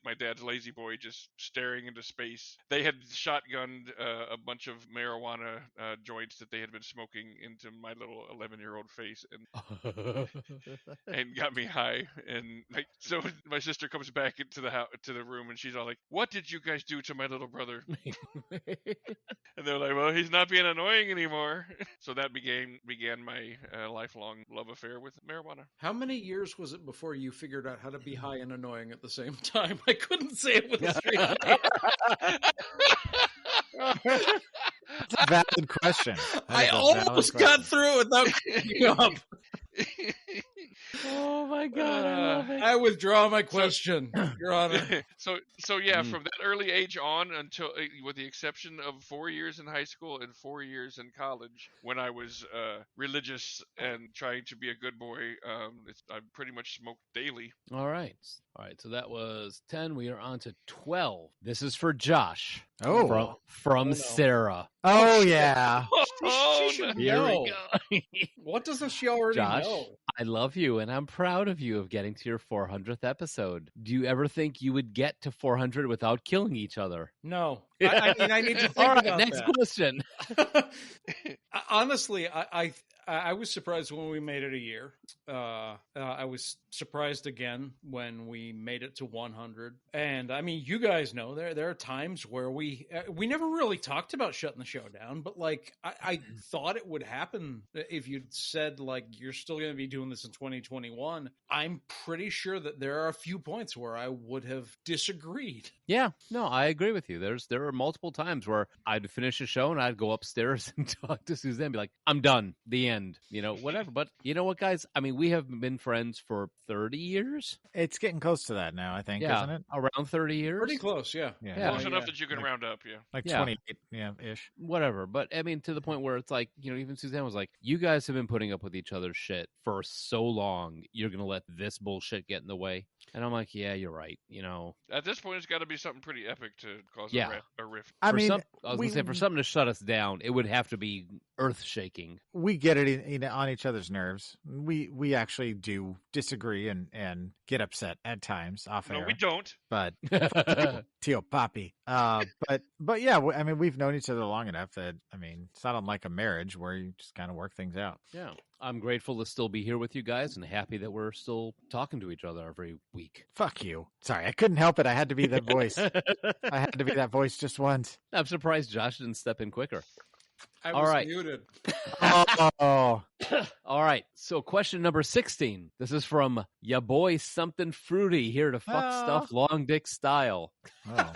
my dad's lazy boy just staring into space. They had shotgunned a bunch of marijuana joints that they had been smoking into my little 11-year-old face and got me high. And so my sister comes back into the room and she's all like, "What did you guys do to my little brother?" And they're like, "Well, he's not being annoying anymore." So that began my lifelong love affair with marijuana. How many years was it before you figured out how to be high and annoying at the same time? I couldn't say it with a straight face. That's a valid question. I almost got through without cracking up. Oh my my God, I love it. I withdraw my question, Your Honor. So yeah, from that early age on until, with the exception of 4 years in high school and 4 years in college, when I was religious and trying to be a good boy, I pretty much smoked daily. All right. So that was 10. We are on to 12. This is for Josh. Oh. From no. Sarah. Oh, yeah. She should Here know. we go. What doesn't she already Josh, know? I love you, and I'm proud of you of getting to your 400th episode. Do you ever think you would get to 400 without killing each other? No. I mean, I need to think All right, about next that. question. Honestly, I was surprised when we made it a year. I was surprised again when we made it to 100. And I mean, you guys know there are times where we never really talked about shutting the show down, but like I thought it would happen if you'd said like you're still going to be doing this in 2021. I'm pretty sure that there are a few points where I would have disagreed. Yeah, no, I agree with you. There are multiple times where I'd finish a show and I'd go upstairs and talk to Suzanne and be like, I'm done. The end. Whatever. But you know what, guys? I mean, we have been friends for 30 years. It's getting close to that now, I think, Yeah, isn't it? around 30 years. Pretty close, yeah. Yeah. Close enough that you can round up, yeah. Like Yeah. 28, ish. Whatever. But I mean, to the point where it's like, even Suzanne was like, you guys have been putting up with each other's shit for so long. You're going to let this bullshit get in the way. And I'm like, yeah, you're right. At this point, it's got to be something pretty epic to cause Yeah. a rift. I For mean, some- I was going to say, for something to shut us down, it would have to be earth shaking. we get it on each other's nerves. We actually do disagree and get upset at times off No, air. we don't. But Tio Papi. But yeah, I mean, we've known each other long enough that, I mean, it's not unlike a marriage where you just kind of work things out. Yeah. I'm grateful to still be here with you guys and happy that we're still talking to each other every week. Fuck you. Sorry, I couldn't help it. I had to be that voice. I had to be that voice just once. I'm surprised Josh didn't step in quicker. I All was right. muted. Oh, All right. So question number 16. This is from ya boy something fruity here to fuck stuff long dick style. oh.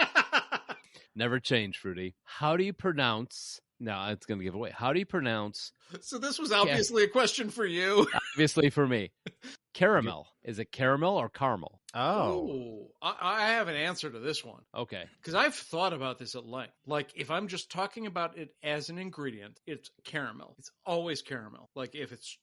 Never change, Fruity. How do you pronounce... No, it's going to give away. How do you pronounce... So this was obviously a question for you. Obviously for me. Caramel. Is it caramel or caramel? Oh. Ooh, I have an answer to this one. Okay. Because I've thought about this at length. Like, if I'm just talking about it as an ingredient, it's caramel. It's always caramel. Like, if it's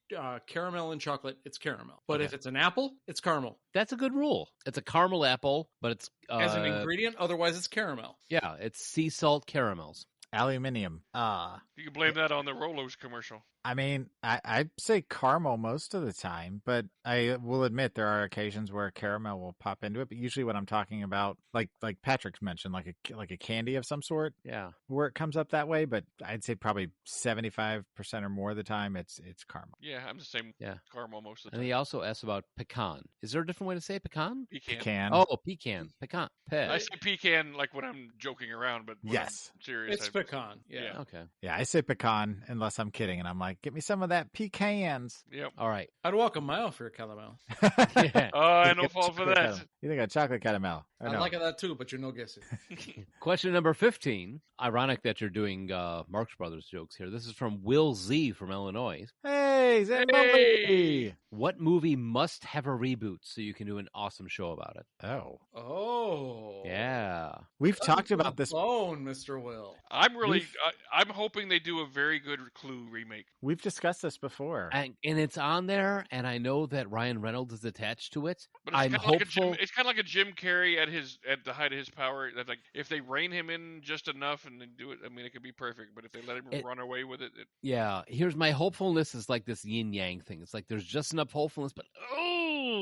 caramel and chocolate, it's caramel. But if it's an apple, it's caramel. That's a good rule. It's a caramel apple, but it's... As an ingredient, otherwise it's caramel. Yeah, it's sea salt caramels. Aluminium. You can blame that on the Rolos commercial. I mean, I'd say caramel most of the time, but I will admit there are occasions where caramel will pop into it. But usually, what I'm talking about, like Patrick's mentioned, like a candy of some sort, Yeah. where it comes up that way. But I'd say probably 75% or more of the time, it's caramel. Yeah, I'm the same. Yeah. Caramel most of the And time. he also asked about pecan. Is there a different way to say pecan? Pecan. Can Oh, pecan. Pecan. I say pecan like when I'm joking around, but when Yes. I'm serious. It's pecan. Yeah. Okay. yeah, I say pecan unless I'm kidding, and I'm like, get me some of that pecans. Yep. All right. I'd walk a mile for a caramel. Yeah. I don't fall for that. You think a chocolate caramel? Or I no? like that too, but you no guess it. Question number 15. Ironic that you're doing Marx Brothers jokes here. This is from Will Z from Illinois. Hey, Hey! What movie must have a reboot so you can do an awesome show about it? Oh, Oh. Yeah. we've talked about this. Phone, Mr. Will. I'm really, I'm hoping they do a very good Clue remake. We've discussed this before. And it's on there, and I know that Ryan Reynolds is attached to it. But it's I'm kind of like hopeful. it's kind of like a Jim Carrey at the height of his power. That's like if they rein him in just enough and then do it, I mean, it could be perfect. But if they let him run away with it, Yeah, here's my hopefulness is like this yin yang thing. It's like there's just enough hopefulness, but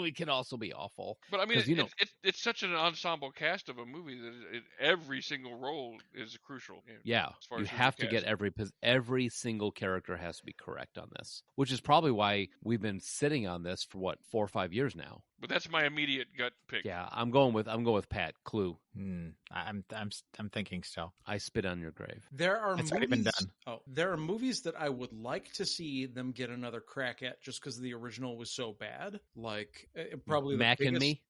it can also be awful. But I mean, 'Cause, you know- it's such an ensemble cast of a movie that every single role is crucial. Yeah, as far you as who's have to cast. get every single character has to be correct on this, which is probably why we've been sitting on this for 4 or 5 years now. But that's my immediate gut pick. Yeah, I'm going with Pat. Clue. I'm thinking still. I spit on your grave. There are It's movies. already been done. Oh, there are movies that I would like to see them get another crack at, just because the original was so bad. Like probably the Mac and biggest... Me.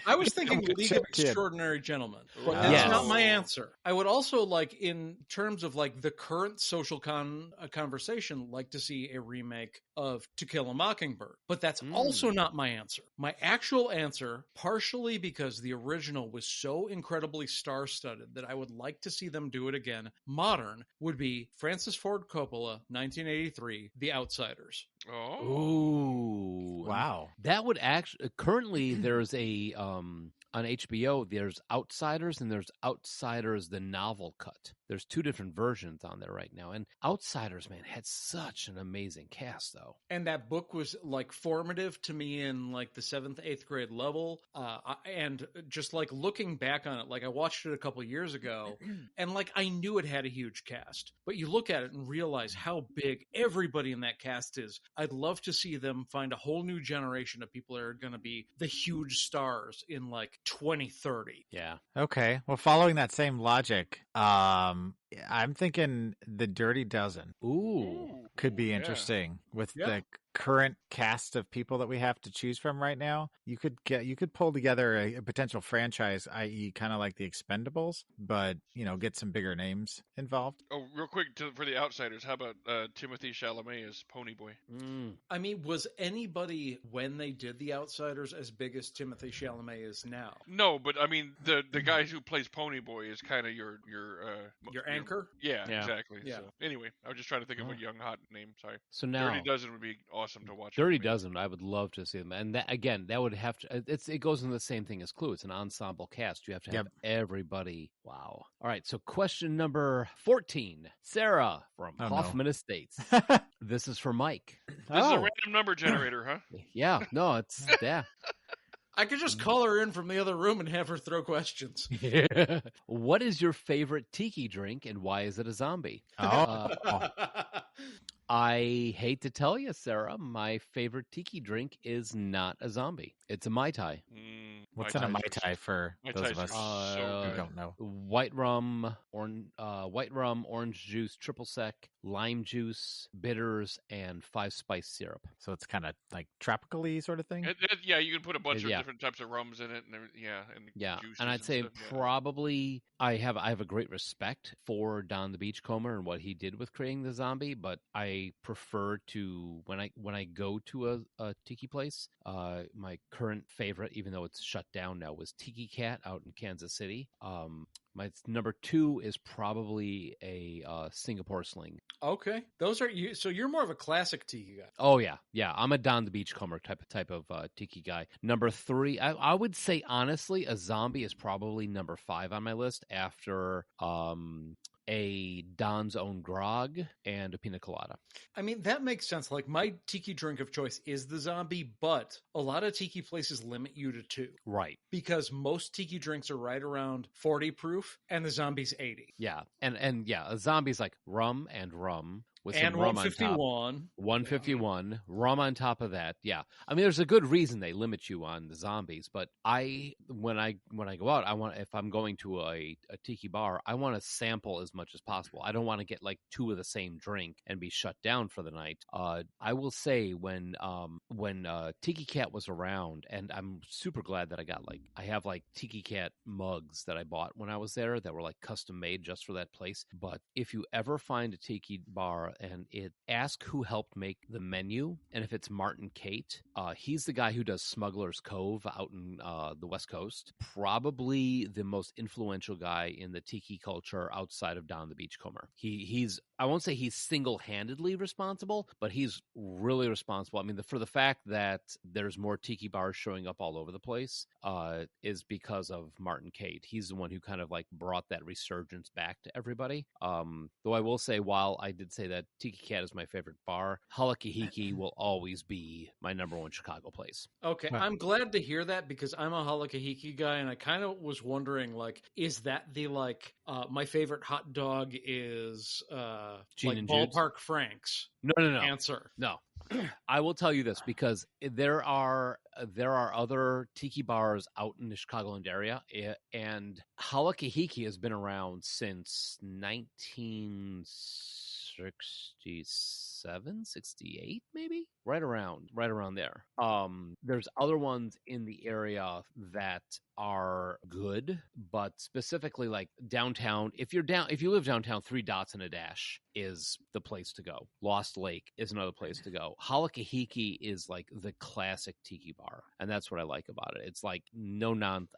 I was thinking Good League shit, of kid. Extraordinary Gentlemen, but Wow. that's Yes. not my answer. I would also like, in terms of like the current social conversation, like to see a remake of To Kill a Mockingbird, but that's also not my answer. My actual answer, partially because the original was so incredibly star-studded that I would like to see them do it again, modern, would be Francis Ford Coppola, 1983, The Outsiders. Oh. Ooh. Wow. That would actually currently there's a on HBO there's Outsiders and there's Outsiders the novel cut. There's two different versions on there right now. And Outsiders, man, had such an amazing cast though. And that book was like formative to me in like the 7th, 8th grade level. And just like looking back on it, like I watched it a couple years ago and like I knew it had a huge cast, but you look at it and realize how big everybody in that cast is. I'd love to see them find a whole new generation of people that are going to be the huge stars in like 2030. Yeah. Okay. Well, following that same logic, I'm thinking The Dirty Dozen Ooh. could be Yeah. interesting with Yeah. the current cast of people that we have to choose from right now. You could pull together a potential franchise, i.e., kind of like the Expendables, but get some bigger names involved. Oh, real quick for the Outsiders, how about Timothy Chalamet as Ponyboy? I mean, was anybody when they did The Outsiders as big as Timothy Chalamet is now? No, but I mean the guy who plays Ponyboy is kind of your Anchor? Yeah, Yeah. exactly. Yeah. So anyway, I was just trying to think of a young hot name. Sorry. So now Dirty Dozen would be awesome to watch. Dirty Dozen, I would love to see them, and that again, that would have to. It goes in the same thing as Clue. It's an ensemble cast. You have to have everybody. Wow. All right. So question number 14, Sarah from Oh, no. Hoffman Estates. This is for Mike. This is a random number generator, huh? Yeah. No, it's yeah. I could just call her in from the other room and have her throw questions. What is your favorite tiki drink, and why is it a zombie? I hate to tell you, Sarah, my favorite tiki drink is not a zombie. It's a Mai Tai. What's in a Mai Tai for Mai those Tais of us are so who good. don't know? White rum, orange juice, triple sec, lime juice, bitters, and 5-spice syrup. So it's kind of like tropical-y sort of thing? Yeah, you can put a bunch of Yeah. different types of rums in it, and juices And I'd say stuff, yeah. probably I have a great respect for Don the Beachcomber and what he did with creating the zombie, but I prefer to when I go to a tiki place, my current favorite, even though it's shut down now, was Tiki Cat out in Kansas City. My number 2 is probably a Singapore Sling. Okay. Those are you. So you're more of a classic tiki guy. Oh yeah. I'm a Don the Beachcomber type of tiki guy. Number 3, I would say honestly, a zombie is probably number 5 on my list after a Don's Own Grog and a Pina Colada. I mean, that makes sense. Like, my tiki drink of choice is the zombie, but a lot of tiki places limit you to 2. Right. Because most tiki drinks are right around 40 proof, and the zombie's 80. Yeah. And yeah, a zombie's like rum with some And rum on top. 151. 151, rum on top of that. Yeah. I mean, there's a good reason they limit you on the zombies, but when I go out, if I'm going to a tiki bar, I want to sample as much as possible. I don't want to get like 2 of the same drink and be shut down for the night. I will say when Tiki Cat was around, and I'm super glad that I have like Tiki Cat mugs that I bought when I was there that were like custom made just for that place. But if you ever find a tiki bar and ask who helped make the menu, and if it's Martin Kate, he's the guy who does Smuggler's Cove out in the West Coast, probably the most influential guy in the tiki culture outside of Don the Beachcomber. He's I won't say he's single-handedly responsible, but he's really responsible. I mean, for the fact that there's more tiki bars showing up all over the place is because of Martin Kate. He's the one who kind of like brought that resurgence back to everybody. Though I will say, while I did say that Tiki Cat is my favorite bar, Halakihiki will always be my number 1 Chicago place. Okay, I'm glad to hear that, because I'm a halakahiki guy, and I kind of was wondering, like, is that the, like, my favorite hot dog is Gene like and Jude's? Ballpark Franks No. answer? No. I will tell you this because there are other tiki bars out in the Chicagoland area, and Halakahiki has been around since 1967, 68, maybe right around there. There's other ones in the area that are good, but specifically like downtown. If you live downtown, 3 Dots and a Dash is the place to go. Lost Lake is another place to go. Halakahiki is like the classic tiki bar, and that's what I like about it. It's like I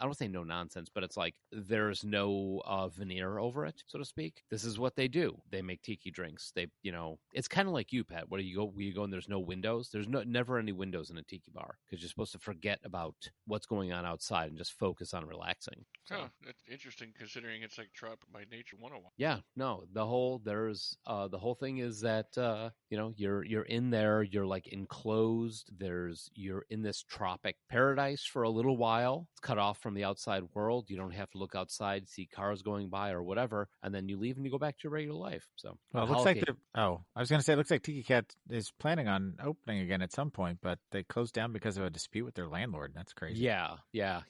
don't say no nonsense, but it's like there's no veneer over it, so to speak. This is what they do. They make tiki drinks. It's kind of like you, Pat. Where you go and there's no windows. There's never any windows in a tiki bar because you're supposed to forget about what's going on outside and just focus on relaxing. So. Oh, that's interesting considering it's like Tropic by Nature 101. Yeah, no, the whole thing is that you're in there, you're like enclosed. You're in this tropic paradise for a little while. It's cut off from the outside world. You don't have to look outside, see cars going by or whatever, and then you leave and you go back to your regular life. So well, it looks like I was going to say it looks like Tiki Cat is planning on opening again at some point, but they closed down because of a dispute with their landlord. That's crazy. Yeah.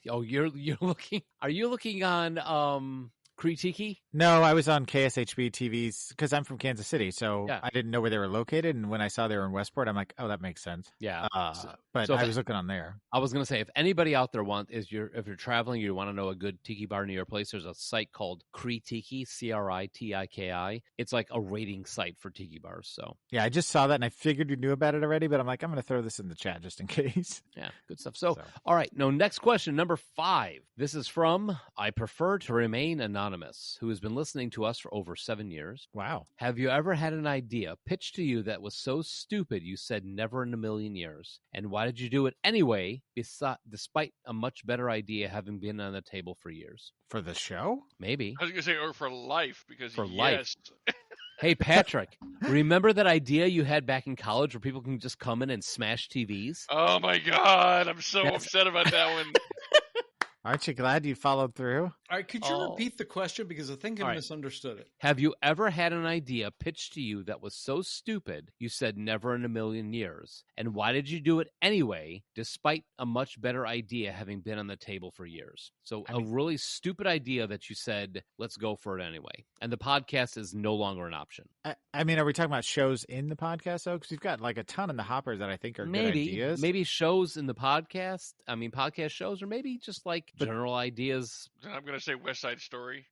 Oh, you're looking. Are you looking on Tiki? No, I was on KSHB TVs because I'm from Kansas City, so yeah. I didn't know where they were located. And when I saw they were in Westport, I'm like, oh, that makes sense. Yeah. But I was looking on there. I was going to say, if anybody out there if you're traveling, you want to know a good tiki bar near your place, there's a site called Tiki, CRITIKI. It's like a rating site for tiki bars. So yeah, I just saw that and I figured you knew about it already, but I'm like, I'm going to throw this in the chat just in case. Yeah, good stuff. So all right, next question, number 5. This is from I Prefer to Remain Anonymous, who has been listening to us for over 7 years. Wow. Have you ever had an idea pitched to you that was so stupid you said never in a million years? And why did you do it anyway, despite a much better idea having been on the table for years? For the show? Maybe. I was going to say, or for life, because for yes. life. Hey, Patrick, remember that idea you had back in college where people can just come in and smash TVs? Oh, my God. I'm so upset about that one. Aren't you glad you followed through? All right, could you repeat the question because I think I misunderstood it. Have you ever had an idea pitched to you that was so stupid you said never in a million years? And why did you do it anyway, despite a much better idea having been on the table for years? So a really stupid idea that you said, let's go for it anyway. And the podcast is no longer an option. I mean, are we talking about shows in the podcast, though? Because we've got like a ton in the hoppers that I think are good ideas. Maybe shows in the podcast. I mean, podcast shows, or maybe just like general ideas. I'm going to say West Side Story.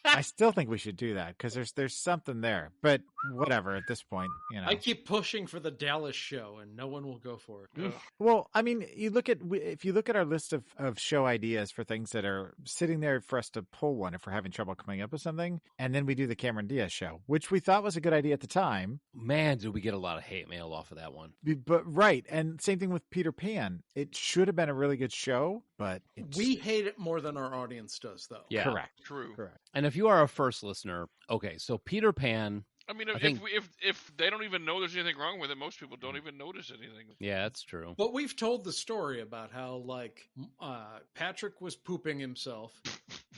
I still think we should do that because there's something there. But whatever, at this point, I keep pushing for the Dallas show, and no one will go for it. Well, I mean, if you look at our list of show ideas for things that are sitting there for us to pull one if we're having trouble coming up with something, and then we do the Cameron Diaz show, which we thought was a good idea at the time. Man, did we get a lot of hate mail off of that one. But right, and same thing with Peter Pan. It should have been a really good show, but we hate it more than our audience does, though. Yeah, correct. True. Correct. And if you are a first listener, okay, so Peter Pan. I mean, if they don't even know there's anything wrong with it, most people don't even notice anything. Yeah, that's true. But we've told the story about how, like, Patrick was pooping himself,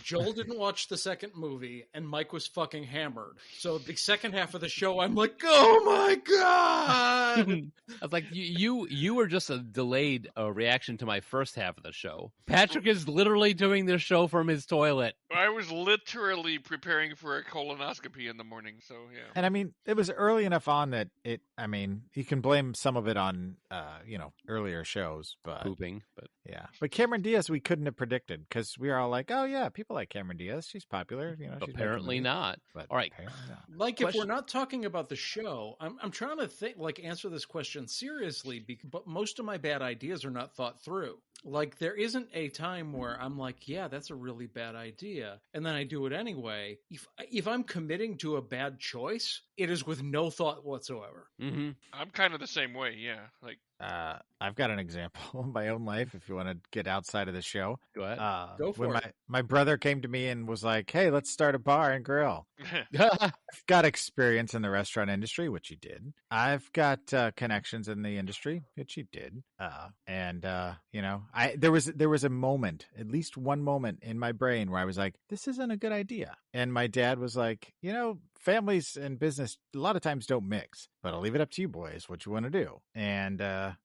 Joel didn't watch the second movie, and Mike was fucking hammered. So the second half of the show, I'm like, oh my God! I was like, you were just a delayed reaction to my first half of the show. Patrick is literally doing this show from his toilet. I was literally preparing for a colonoscopy in the morning, so yeah. And I mean, it was early enough on that you can blame some of it on, earlier shows, but pooping, but yeah. But Cameron Diaz, we couldn't have predicted because we were all like, oh yeah, people like Cameron Diaz. She's popular. She's apparently not. But all right. Not. Like, if we're not talking about the show, I'm trying to think, answer this question seriously, but most of my bad ideas are not thought through. Like, there isn't a time where I'm like, yeah, that's a really bad idea, and then I do it anyway. If I'm committing to a bad choice, it is with no thought whatsoever. Mm-hmm. I'm kind of the same way, yeah. Like, I've got an example in my own life if you want to get outside of the show. Go ahead. Go for it. My brother came to me and was like, hey, let's start a bar and grill. I've got experience in the restaurant industry, which he did. I've got connections in the industry, which he did. There was a moment, at least one moment in my brain where I was like, this isn't a good idea. And my dad was like, families and business a lot of times don't mix. But I'll leave it up to you boys what you want to do. And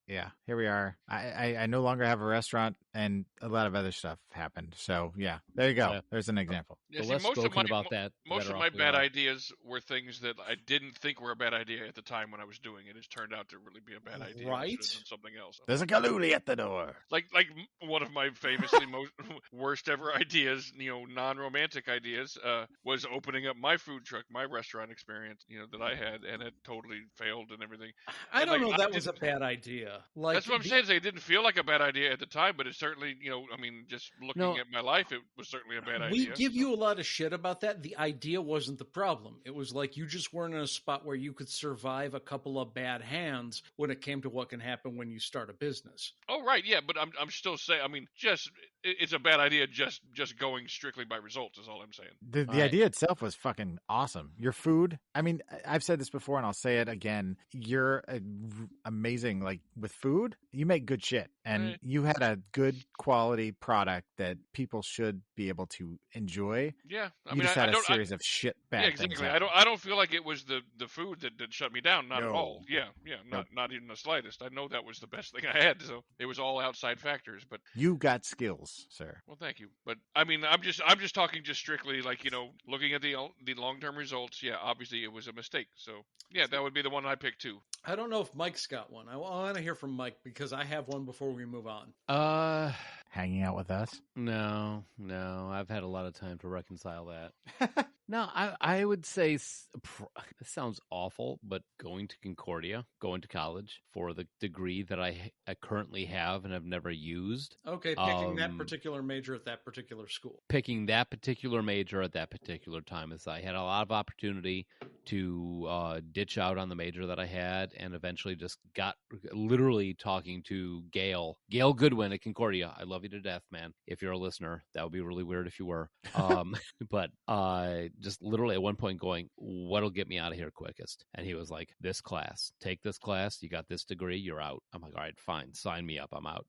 yeah, here we are. I no longer have a restaurant, and a lot of other stuff happened. So yeah, there you go. Yeah. There's an example. Yeah, The see, less spoken about that, the most better of off my we bad are. ideas were things that I didn't think were a bad idea at the time when I was doing it. It's turned out to really be a bad idea. I Right. should have done something else. There's a Galooly at the door. Like one of my famously most worst ever ideas, non-romantic ideas, was opening up my food truck, my restaurant experience, that I had, and it totally failed and everything. I don't know I that was a didn't- bad idea. Like That's what I'm saying. Is it didn't feel like a bad idea at the time, but it certainly, just looking No. at my life, it was certainly a bad We idea. give you a lot of shit about that. The idea wasn't the problem. It was like you just weren't in a spot where you could survive a couple of bad hands when it came to what can happen when you start a business. Oh, right, yeah, but I'm still saying. It's a bad idea. Just going strictly by results is all I'm saying. The All right. idea itself was fucking awesome. Your food, I mean, I've said this before and I'll say it again. You're amazing. Like with food, you make good shit. And Right. you had a good quality product that people should be able to enjoy. Yeah, You just had a series of shit bad Yeah, things. exactly. happen. I don't feel like it was the food that shut me down. Not at No. all. Yeah, not even the slightest. I know that was the best thing I had. So it was all outside factors. But You got skills, sir. well, thank you. But I mean, I'm just talking just strictly like looking at the long term results. Yeah, obviously it was a mistake. So yeah, that would be the one I picked too. I don't know if Mike's got one. I want to hear from Mike because I have one before we move on. Hanging out with us. No. I've had a lot of time to reconcile that. No, I would say this sounds awful, but going to Concordia, going to college for the degree that I currently have and have never used. Okay, picking that Um, particular major at that particular school. Picking that particular major at that particular time, as I had a lot of opportunity to ditch out on the major that I had, and eventually just got literally talking to Gail Goodwin at Concordia. I love you to death, man. If you're a listener, that would be really weird if you were. But just literally at one point going, what'll get me out of here quickest? And he was like, this class, take this class. You got this degree, you're out. I'm like, all right, fine. Sign me up. I'm out.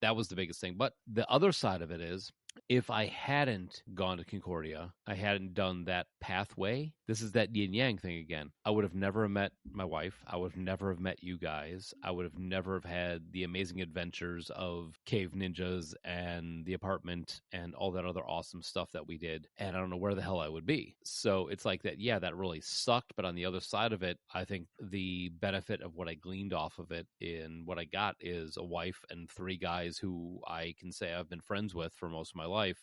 That was the biggest thing. But the other side of it is, if I hadn't gone to Concordia, I hadn't done that pathway, this is that yin yang thing again. I would have never met my wife. I would have never have met you guys. I would have never have had the amazing adventures of Cave Ninjas and the apartment and all that other awesome stuff that we did. And I don't know where the hell I would be. So it's like that, yeah, that really sucked. But on the other side of it, I think the benefit of what I gleaned off of it in what I got is a wife and 3 guys who I can say I've been friends with for most of my life.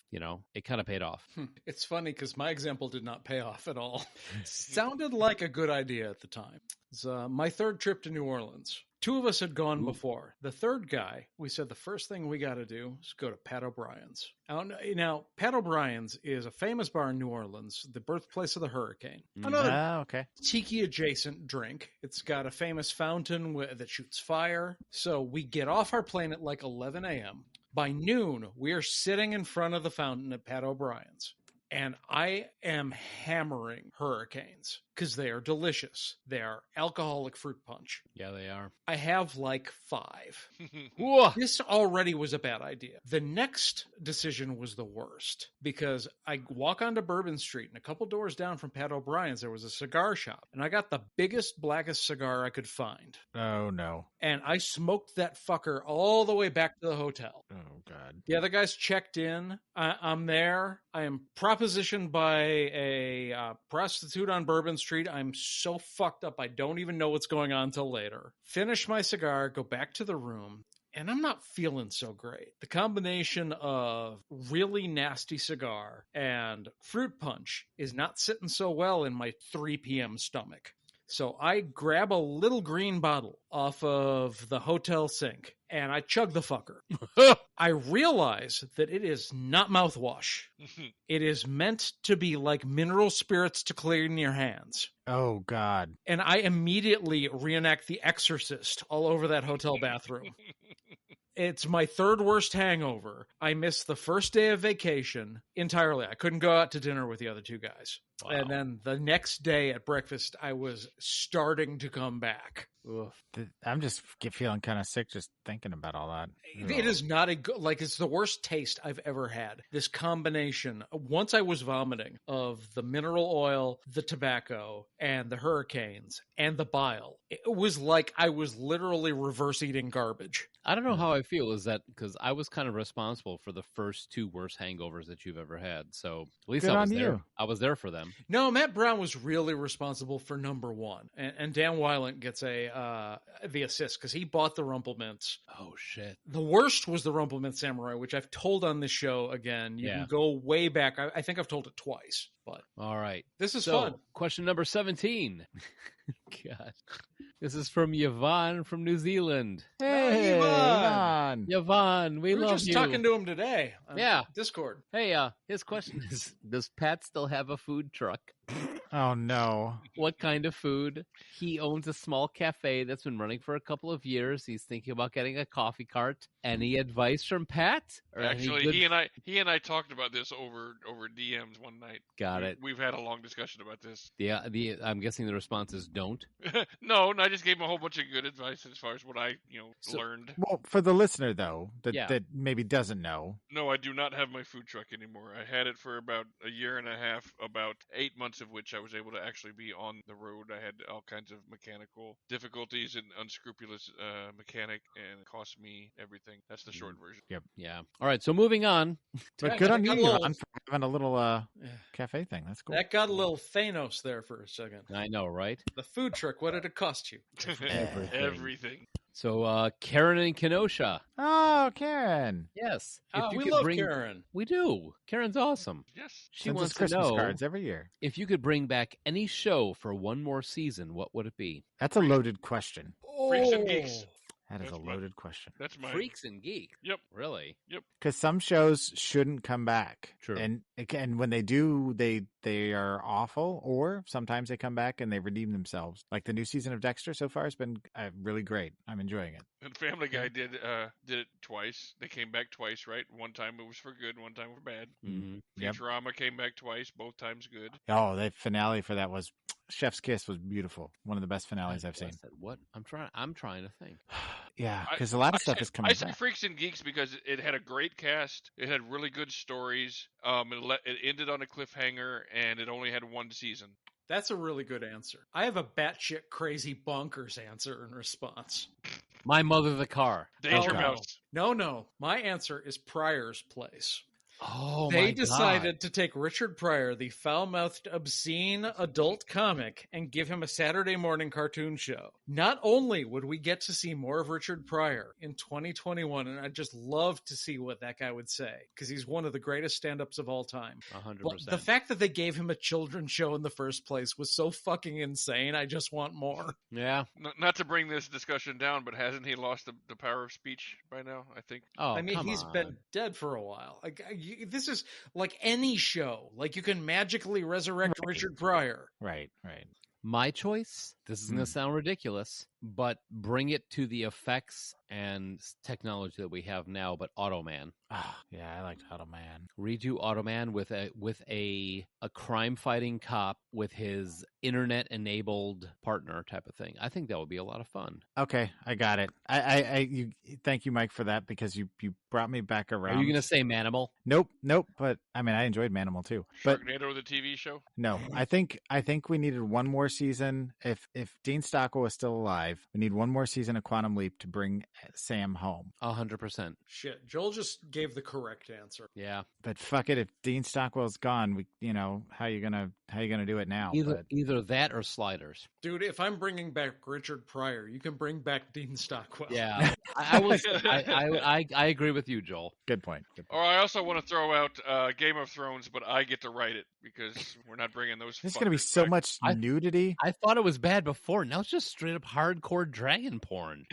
It kind of paid off. It's funny because my example did not pay off at all. Sounded like a good idea at the time. It's my 3rd trip to New Orleans. 2 of us had gone before. The 3rd guy, we said the first thing we got to do is go to Pat O'Brien's. Now, Pat O'Brien's is a famous bar in New Orleans, the birthplace of the hurricane. Another Okay. Tiki adjacent drink. It's got a famous fountain that shoots fire. So we get off our plane at like 11 a.m. By noon, we are sitting in front of the fountain at Pat O'Brien's. And I am hammering hurricanes because they are delicious. They are alcoholic fruit punch. Yeah, they are. I have like 5. Whoa. This already was a bad idea. The next decision was the worst because I walk onto Bourbon Street and a couple doors down from Pat O'Brien's, there was a cigar shop. And I got the biggest, blackest cigar I could find. Oh, no. And I smoked that fucker all the way back to the hotel. Oh, God. The other guys checked in. I'm there. I am propositioned by a prostitute on Bourbon Street. I'm so fucked up. I don't even know what's going on till later. Finish my cigar, go back to the room, and I'm not feeling so great. The combination of really nasty cigar and fruit punch is not sitting so well in my 3 p.m. stomach. So I grab a little green bottle off of the hotel sink and I chug the fucker. I realize that it is not mouthwash. It is meant to be like mineral spirits to clean your hands. Oh, God. And I immediately reenact The Exorcist all over that hotel bathroom. It's my 3rd worst hangover. I missed the first day of vacation entirely. I couldn't go out to dinner with the other 2 guys. Wow. And then the next day at breakfast, I was starting to come back. I'm just feeling kind of sick just thinking about all that. It is not a good, like, it's the worst taste I've ever had. This combination, once I was vomiting of the mineral oil, the tobacco, and the hurricanes, and the bile. It was like I was literally reverse eating garbage. I don't know how I feel. Is that because I was kind of responsible for the first 2 worst hangovers that you've ever had? So at least Good I was on there. you. I was there for them. No, Matt Brown was really responsible for number 1, and Dan Weiland gets the assist because he bought the Rumplemints. Oh shit! The worst was the Rumplemint Samurai, which I've told on this show again. You can go way back. I think I've told it twice, but all right, this is so, fun. Question number 17. God, this is from Yvonne from New Zealand. Hey, Yvonne. Yvonne, we love just you. talking to him today. On Discord. Hey, his question is: does Pat still have a food truck? Oh no! What kind of food? He owns a small cafe that's been running for a couple of years. He's thinking about getting a coffee cart. Any advice from Pat? Actually, he and I talked about this over DMs one night. Got it. We've had a long discussion about this. Yeah, I'm guessing the response is don't. No, I just gave him a whole bunch of good advice as far as what I learned. Well, for the listener though, that maybe doesn't know. No, I do not have my food truck anymore. I had it for about a year and a half, about 8 months of which I was able to actually be on the road. I had all kinds of mechanical difficulties and unscrupulous mechanic, and it cost me everything. That's the short version. Yep. Yeah. All right. So moving on. But good on you, Yvonne, for having a little cafe thing. That's cool. That got a little Thanos there for a second. I know, right? The food truck. What did it cost you? Everything. So Karen and Kenosha. Oh, Karen. Yes. We love Karen. We do. Karen's awesome. Yes. She Sends wants us Christmas to know cards every year. if you could bring back any show for one more season, what would it be? That's a loaded question. Freaks and Geeks. That is a loaded question. That's mine. Freaks and Geeks. Yep. Really? Yep. Because some shows shouldn't come back. True. And when they do, they are awful, or sometimes they come back and they redeem themselves. Like the new season of Dexter so far has been really great. I'm enjoying it. And Family Guy did it twice. They came back twice, right? One time it was for good, one time for bad. Mm-hmm. Yep. Futurama came back twice, both times good. Oh, the finale for that was Chef's Kiss was beautiful. One of the best finales I've seen. What? I'm trying to think. Yeah, because a lot of stuff is coming I say back. Freaks and Geeks because it had a great cast. It had really good stories. It ended on a cliffhanger, and it only had one season. That's a really good answer. I have a batshit crazy bonkers answer in response. My Mother the Car. Danger Mouse. No. My answer is Pryor's Place. Oh, they decided to take Richard Pryor, the foul-mouthed, obscene adult comic, and give him a Saturday morning cartoon show. Not only would we get to see more of Richard Pryor in 2021, and I'd just love to see what that guy would say, because he's one of the greatest stand-ups of all time. 100%. But the fact that they gave him a children's show in the first place was so fucking insane. I just want more. Yeah. Not to bring this discussion down, but hasn't he lost the power of speech by now, I think? Oh, I mean, he's been dead for a while. Like, this is like any show. Like, you can magically resurrect Richard Pryor. Right. My choice, this is going to sound ridiculous, but bring it to the effects and technology that we have now, but Automan. Yeah, I liked Automan. Redo Automan with a crime-fighting cop with his internet-enabled partner type of thing. I think that would be a lot of fun. Okay, I got it. You thank you, Mike, for that, because you brought me back around. Are you going to say Manimal? Nope. But I mean, I enjoyed Manimal too. But Sharknado, the TV show? No, I think we needed one more season. If Dean Stockwell is still alive, we need one more season of Quantum Leap to bring Sam home. 100%. Shit, Joel just gave the correct answer. Yeah, but fuck it, if Dean Stockwell's gone, how you gonna do it now? Either that or Sliders. Dude, if I'm bringing back Richard Pryor, you can bring back Dean Stockwell. Yeah, I agree with you, Joel. Good point. Or I also want to throw out Game of Thrones, but I get to write it because we're not bringing those. There's going to be so much nudity. I thought it was bad before. Now it's just straight up hardcore dragon porn.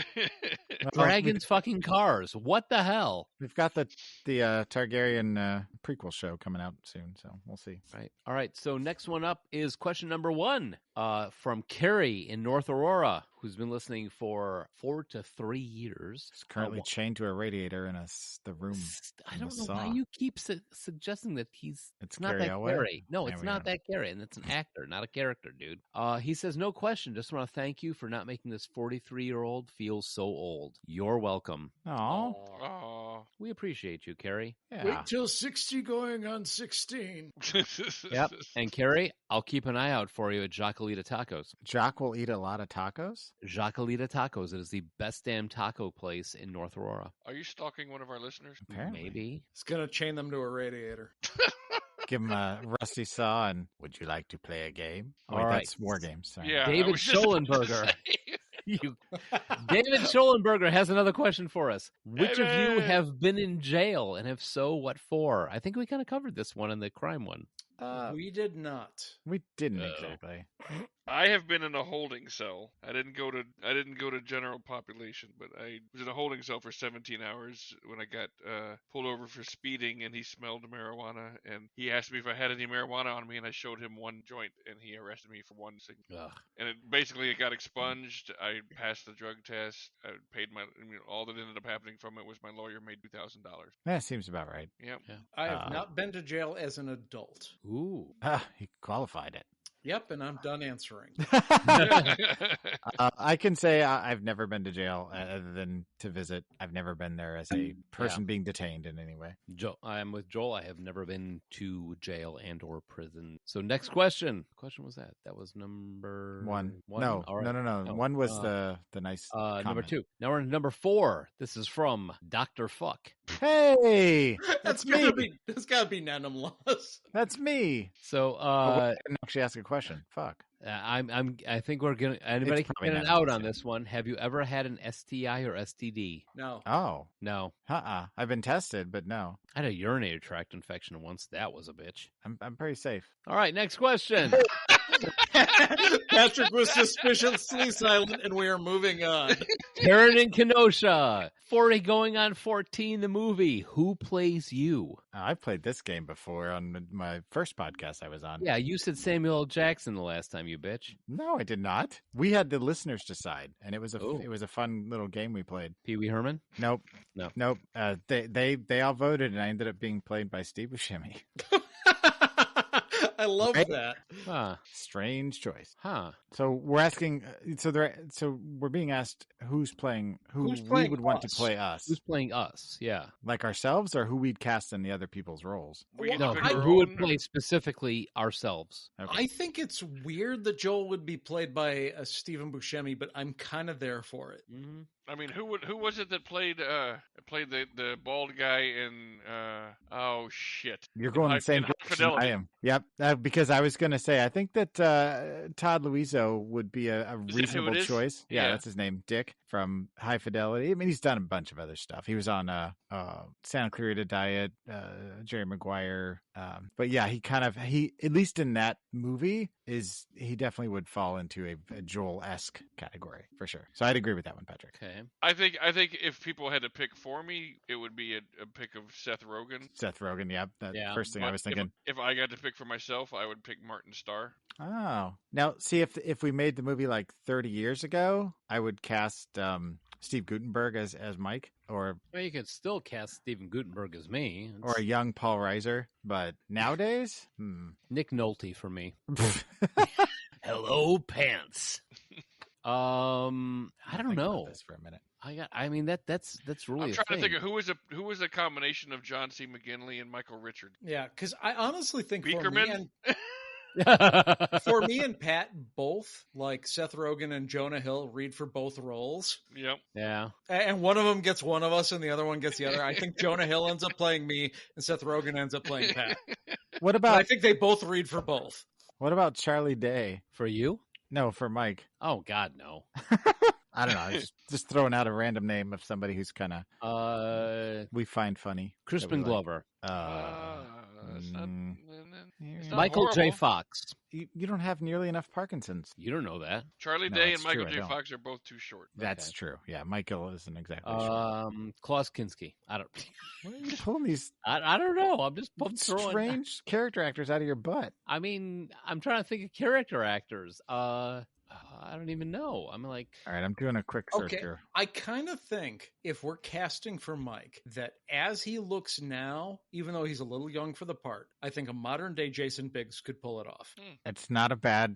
Dragons fucking cars. What the hell? We've got the Targaryen prequel show coming out soon, so we'll see. Right. All right. So next one up is question number 1 from Carrie in North Aurora, who's been listening for 4 to 3 years. He's currently chained to a radiator in the room. I don't know why you keep suggesting that it's not Gary that Elway? Gary. No, There it's we not go. that Gary, and it's an actor, not a character, dude. He says, no question. Just want to thank you for not making this 43-year-old feel so old. You're welcome. Aw. Aw. We appreciate you, Carrie. Yeah. Wait till 60 going on 16. Yep. And Carrie, I'll keep an eye out for you at Jacalita Tacos. Jock will eat a lot of tacos? Jacalita Tacos. It is the best damn taco place in North Aurora. Are you stalking one of our listeners? Apparently. Maybe. It's going to chain them to a radiator. Give him a rusty saw and would you like to play a game? Oh, wait, All right. that's War Games. Sorry. Yeah. I David was just about to Schollenberger. say. David Schollenberger has another question for us. Which of you David! have been in jail, and if so, what for? I think we kind of covered this one in the crime one. We did not. We didn't exactly. I have been in a holding cell. I didn't go to general population, but I was in a holding cell for 17 hours when I got pulled over for speeding, and he smelled marijuana, and he asked me if I had any marijuana on me, and I showed him one joint, and he arrested me for one cigarette. And it got expunged. I passed the drug test. I paid all that ended up happening from it was my lawyer made $2,000. That seems about right. Yep. Yeah. I have not been to jail as an adult. Ooh. He qualified it. Yep, and I'm done answering. I can say I've never been to jail other than to visit. I've never been there as a person being detained in any way. I'm with Joel. I have never been to jail and or prison. So next question. What question was that? That was number one. No. All right. No. One was the nice number comment. 2. Now we're on number 4. This is from Dr. Fuck. Hey, That's gotta be Nanum Laws. That's me. So I didn't actually ask a question. Fuck. I think we're gonna. Anybody can probably get an not out on STI. this one. Have you ever had an STI or STD? No. Oh. No. I've been tested, but no. I had a urinary tract infection once. That was a bitch. I'm pretty safe. All right, next question. Patrick was suspiciously silent, and we are moving on. Karen in Kenosha. 40 going on 14, the movie. Who plays you? I played this game before on my first podcast I was on. Yeah, you said Samuel L. Jackson the last time, you bitch. No, I did not. We had the listeners decide, and it was a fun little game we played. Pee Wee Herman? Nope. No. They all voted, and I ended up being played by Steve Buscemi. I love Right? that. Huh. Strange choice. Huh. So we're asking. So we're being asked who's playing. Who's we playing would want to us? play us, Who's playing us? Yeah. like ourselves, or who we'd cast in the other people's roles. We get No, to pick our who would own? play specifically ourselves? Okay. I think it's weird that Joel would be played by Stephen Buscemi, but I'm kind of there for it. Mm-hmm. I mean, who was it that played the bald guy in oh shit. You're going High- the same in High direction I Fidelity. am. Yep. Because I was going to say, I think that Todd Luizzo would be a Is that who reasonable it is? choice. Yeah, Yeah. that's his name, Dick from High Fidelity. I mean, he's done a bunch of other stuff. He was on Santa Clarita Diet, Jerry Maguire. But yeah, he at least in that movie he definitely would fall into a Joel-esque category for sure. So I'd agree with that one, Patrick. Okay. I think if people had to pick for me, it would be a pick of Seth Rogen. Seth Rogen, yeah. Yeah, First thing I But was thinking. If I got to pick for myself, I would pick Martin Starr. Oh, now see if we made the movie like 30 years ago, I would cast Steve Guttenberg as Mike, or Well, you could still cast Stephen Guttenberg as me. or a young Paul Reiser. But nowadays, Nick Nolte for me. Hello, pants. I don't Think about know. this for a minute. That's really I'm a trying thing. to think of who was a combination of John C. McGinley and Michael Richard. Yeah, because I honestly think Beakerman? for me and Pat both, like Seth Rogen and Jonah Hill, read for both roles. Yep. Yeah. And one of them gets one of us and the other one gets the other. I think Jonah Hill ends up playing me and Seth Rogen ends up playing Pat. What But I about think they both read for both. Charlie Day? For you? No, for Mike. Oh God, no. I don't know. Just throwing out a random name of somebody who's kind of we find funny. Crispin that we like. Glover. It's not, Mm. it's not Michael J. horrible. Fox. You don't have nearly enough Parkinson's. You don't know that. Charlie No, Day it's and Michael true, I J. don't. Fox are both too short. That's Okay. true. Yeah, Michael isn't exactly sure. Klaus Kinski. I don't. Where are you pulling these I don't know. I'm just throwing. strange character actors out of your butt? I mean, I'm trying to think of character actors. I don't even know. I'm like, All right, I'm doing a quick search Okay, here. I kind of think if we're casting for Mike, that as he looks now, even though he's a little young for the part, I think a modern day Jason Biggs could pull it off. That's not a bad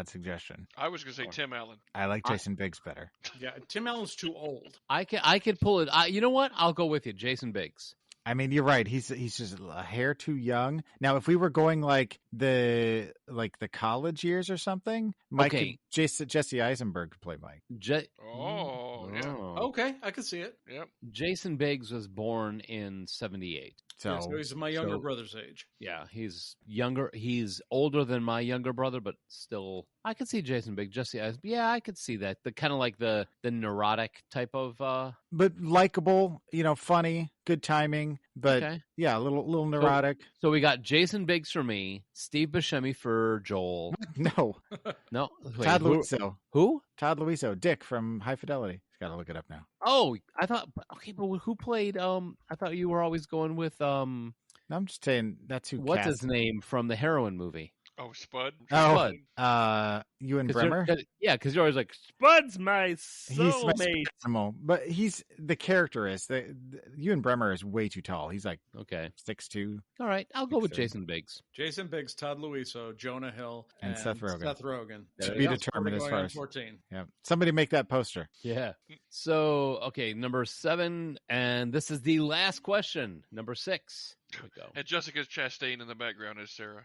suggestion. I was going to say Tim Allen. I like Jason Biggs better. Yeah, Tim Allen's too old. I could pull it. You know what? I'll go with you, Jason Biggs. I mean, you're right. He's just a hair too young. Now, if we were going like the college years or something, Mike, Okay. Jesse Eisenberg could play Mike. Yeah. Okay, I can see it. Yep. Jason Biggs was born in 78. So, So he's my younger brother's age. Yeah, he's younger. He's older than my younger brother, but still, I could see Jason Biggs. Jesse Eisenberg. Yeah, I could see that. The kind of like the neurotic type of. but likable, funny, good timing. But Okay. yeah, a little neurotic. So we got Jason Biggs for me, Steve Buscemi for Joel. No, No, wait, Todd who? Luiso. Who? Todd Luiso, Dick from High Fidelity. Got to look it up now. Oh, I thought. Okay, but who played? I thought you were always going with No, I'm just saying that's who. What's cast his name from the heroin movie? Oh, Spud. Oh, Spud. Ewan 'Cause Bremer. because you're always like Spud's my He's my soulmate. spirit animal, but he's the character is the Ewan Bremer is way too tall. He's like Okay, 6'2". all right, I'll go with 6'3". Jason Biggs. Jason Biggs, Todd Luiso, Jonah Hill, And Seth Rogen. Seth Rogen. To be Yeah, determined as going far on as- 14. Yeah, somebody make that poster. Yeah. So okay, number 7, and this is the last question. Number 6. Here we go. And Jessica Chastain in the background is Sarah.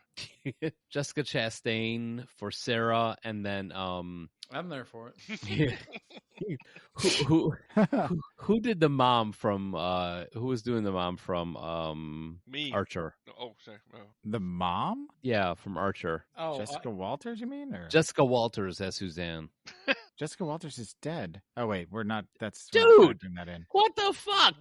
Jessica Chastain for Sarah, and then I'm there for it. who did the mom from who was doing the mom from Me. Archer? Oh, sorry. Oh. The mom, Yeah, from Archer. Oh, Jessica Walters, you mean? Or Jessica Walters as Suzanne. Jessica Walters is dead. Oh wait, we're not. That's Dude! we're not factoring that in. What the fuck?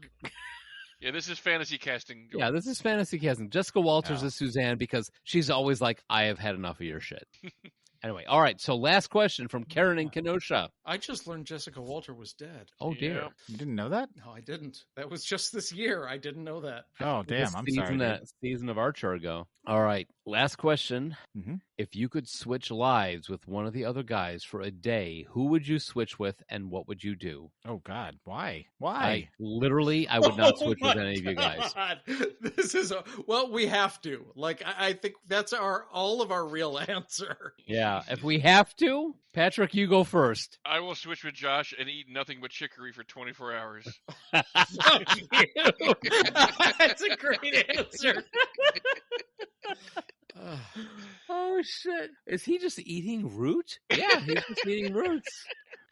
Yeah, this is fantasy casting. Yeah, this is fantasy casting. Jessica Walters Oh. is Suzanne because she's always like, I have had enough of your shit. Anyway, all right. So last question from Karen in Kenosha. I just learned Jessica Walter was dead. Oh dear. Yeah. You didn't know that? No, I didn't. That was just this year. I didn't know that. Oh damn, I'm sorry. dude. Season of Archer ago. All right. Last question. Mhm. If you could switch lives with one of the other guys for a day, who would you switch with and what would you do? Oh God, why? Why? I would not switch with my any of you guys. God. This is we have to. Like, I think that's all of our real answer. Yeah. If we have to, Patrick, you go first. I will switch with Josh and eat nothing but chicory for 24 hours. Fuck you. That's a great answer. Oh shit! Is he just eating root? Yeah, he's just eating roots.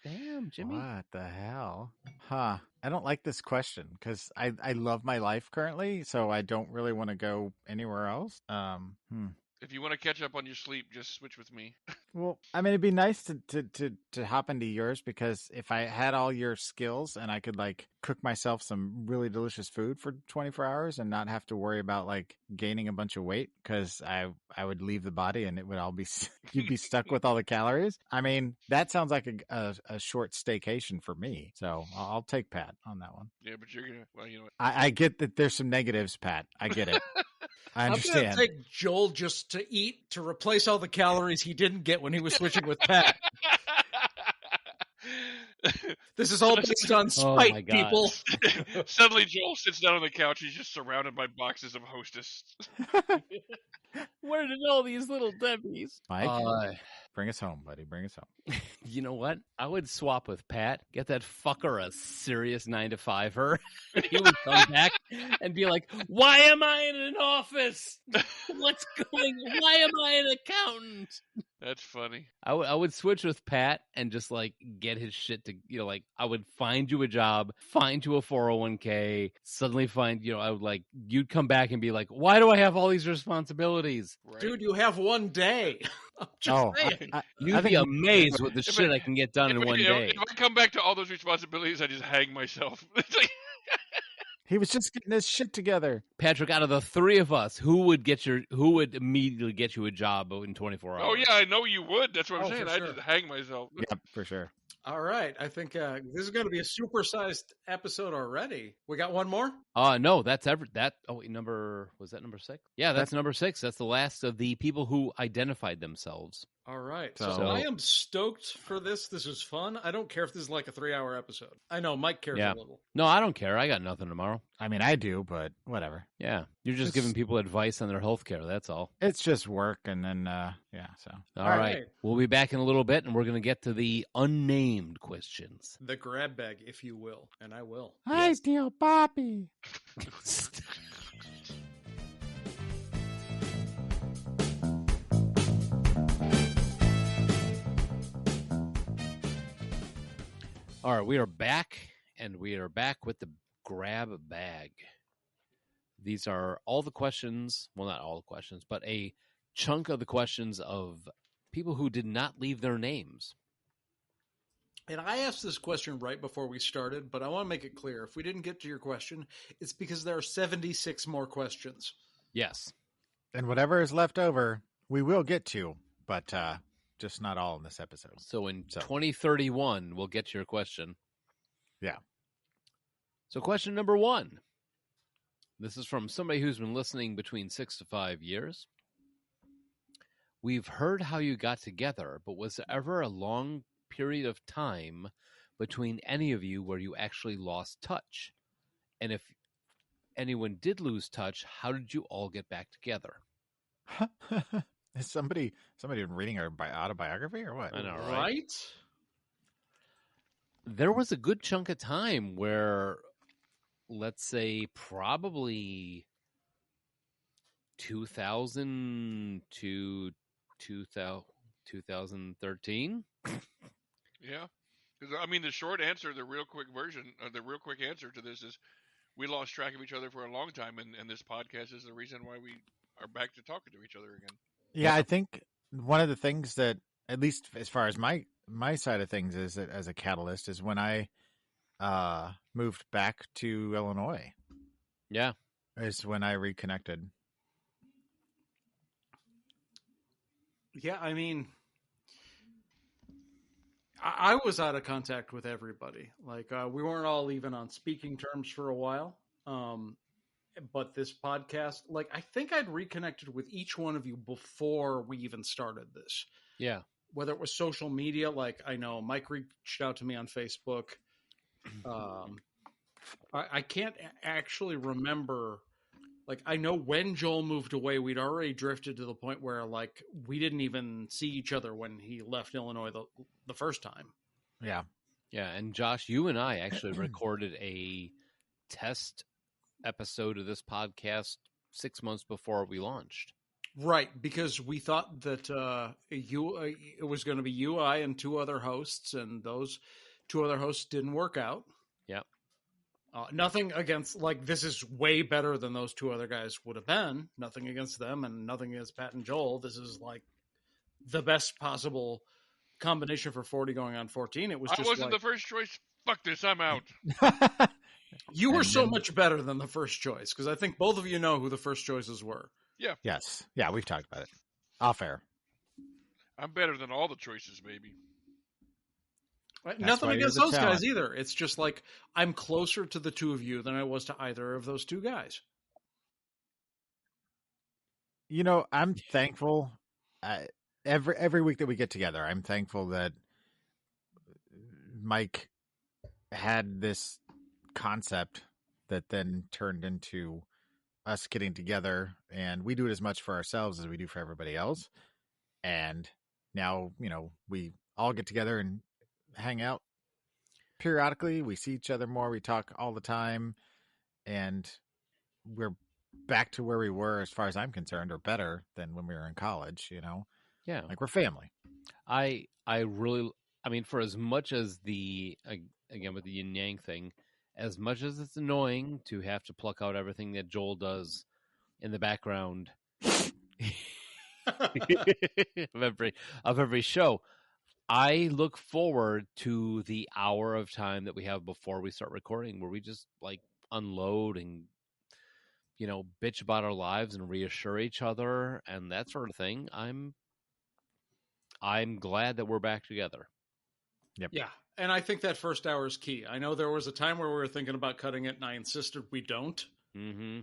Damn, Jimmy. What the hell? Huh. I don't like this question because I love my life currently, so I don't really want to go anywhere else. If you want to catch up on your sleep, just switch with me. Well, I mean, it'd be nice to hop into yours because if I had all your skills and I could like cook myself some really delicious food for 24 hours and not have to worry about like gaining a bunch of weight because I would leave the body and it would all be you'd be stuck with all the calories. I mean, that sounds like a short staycation for me. So I'll take Pat on that one. Yeah, but you're gonna. Well, you know what? I get that there's some negatives, Pat. I get it. I I'm understand. going to take Joel just to eat to replace all the calories he didn't get when he was switching with Pat. This is all based on Oh, my spite, God. people. Suddenly, Joel sits down on the couch. He's just surrounded by boxes of Hostess. Where did all these little Debbies? Mike, bring us home, buddy. Bring us home. You know what? I would swap with Pat. Get that fucker a serious 9-to-5er. He would come back and be like, "Why am I in an office? What's going? Why am I an accountant?" That's funny. I would switch with Pat and just like get his shit to, like I would find you a job, find you a 401k, suddenly find, I would like, you'd come back and be like, why do I have all these responsibilities? Right? Dude, you have one day. I'm just saying. You'd be amazed with the shit I can get done in one day. If I come back to all those responsibilities, I just hang myself. It's like, He was just getting his shit together. Patrick, out of the three of us, who would immediately get you a job in 24 hours? oh yeah, I know you would. That's what I'm Oh, saying. for I sure. just hang myself. Yep, for sure. All right. I think this is going to be a supersized episode already. We got one more? No, that's that. Oh, wait, was that number 6? Yeah, that's number 6. That's the last of the people who identified themselves. All right. So- So I am stoked for this. This is fun. I don't care if this is like a 3-hour episode. I know Mike cares Yeah. a little. No, I don't care. I got nothing tomorrow. I mean, I do, but whatever. Yeah. You're just It's- giving people advice on their health care. That's all. It's just work, and then so All right. right. We'll be back in a little bit, and we're going to get to the unnamed questions. The grab bag, if you will. And I will. I steal Poppy. All right, we are back, and we are back with the grab bag. These are all the questions, well, not all the questions, but a chunk of the questions of people who did not leave their names. And I asked this question right before we started, but I want to make it clear. If we didn't get to your question, it's because there are 76 more questions. Yes. And whatever is left over, we will get to, but just not all in this episode. So in 2031, we'll get to your question. Yeah. So question number 1. This is from somebody who's been listening between 6 to 5 years. We've heard how you got together, but was there ever a long period of time between any of you where you actually lost touch? And if anyone did lose touch, how did you all get back together? Is somebody been reading our autobiography or what? I know, right? Right? There was a good chunk of time where, let's say, probably 2000 to 2013. Yeah. Because, I mean, the short answer, the real quick version, the real quick answer to this is we lost track of each other for a long time, and this podcast is the reason why we are back to talking to each other again. Yeah, I think one of the things that, at least as far as my side of things, is that as a catalyst is when I moved back to Illinois. Yeah. Is when I reconnected. Yeah, I mean, I was out of contact with everybody. Like, we weren't all even on speaking terms for a while. But this podcast, like, I think I'd reconnected with each one of you before we even started this. Yeah. Whether it was social media, like I know Mike reached out to me on Facebook. I can't actually remember. Like, I know when Joel moved away, we'd already drifted to the point where, like, we didn't even see each other when he left Illinois the first time. Yeah. Yeah. And Josh, you and I actually recorded a test episode of this podcast 6 months before we launched. Right, because we thought that it was going to be you, I, and 2 other hosts, and those 2 other hosts didn't work out. Yep. Nothing against, like, this is way better than those 2 other guys would have been. Nothing against them, and nothing against Pat and Joel. This is, like, the best possible combination for 40 going on 14. It was just I wasn't the first choice. Fuck this, I'm out. You were so much better than the first choice, because I think both of you know who the first choices were. Yeah. Yes. Yeah, we've talked about it. Off air. I'm better than all the choices, baby. Nothing why against you're those the guys talent. either. It's just like I'm closer to the 2 of you than I was to either of those 2 guys. You know, I'm thankful. Every week that we get together, I'm thankful that Mike had this concept that then turned into us getting together, and we do it as much for ourselves as we do for everybody else. And now, you know, we all get together and hang out periodically. We see each other more. We talk all the time, and we're back to where we were, as far as I'm concerned, or better than when we were in college. You know, Yeah. like we're family. I mean, for as much as again, with the yin yang thing, as much as it's annoying to have to pluck out everything that Joel does in the background of every show, I look forward to the hour of time that we have before we start recording, where we just like unload and, you know, bitch about our lives and reassure each other and that sort of thing. I'm glad that we're back together. Yep. Yeah, and I think that first hour is key. I know there was a time where we were thinking about cutting it, and I insisted we don't. Mm-hmm.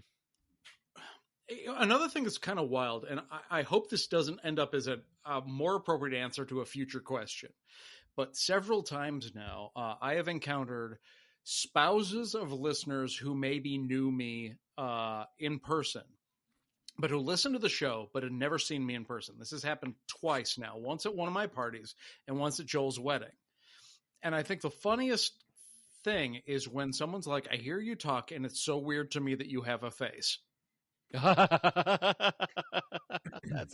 Another thing that's kind of wild, and I hope this doesn't end up as a more appropriate answer to a future question, but several times now, I have encountered spouses of listeners who maybe knew me in person, but who listened to the show but had never seen me in person. This has happened twice now, once at one of my parties and once at Joel's wedding. And I think the funniest thing is when someone's like, I hear you talk and it's so weird to me that you have a face. That's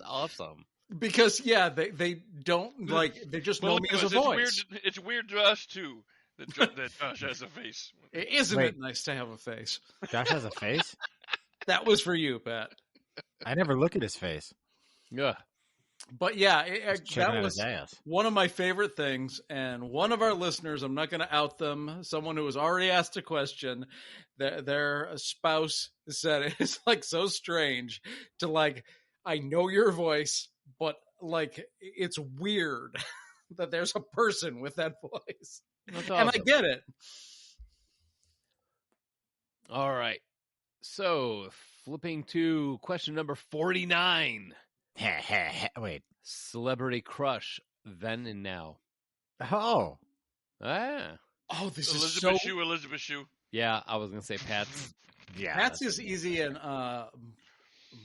awesome. Because they don't like, they just know me as a voice. It's weird to us too that Josh has a face. Isn't it nice to have a face? Josh has a face? That was for you, Pat. I never look at his face. Yeah. But yeah, Checking that out was his ass. one of my favorite things. And one of our listeners, I'm not going to out them, someone who has already asked a question, their spouse said it's like so strange to like, I know your voice, but like it's weird that there's a person with that voice. That's And awesome. I get it. All right. So, flipping to question number 49. Wait. Celebrity crush, then and now. Oh. Ah. Oh, this Elizabeth Shue. Yeah, I was going to say Pat's. Yeah. That's is easy, and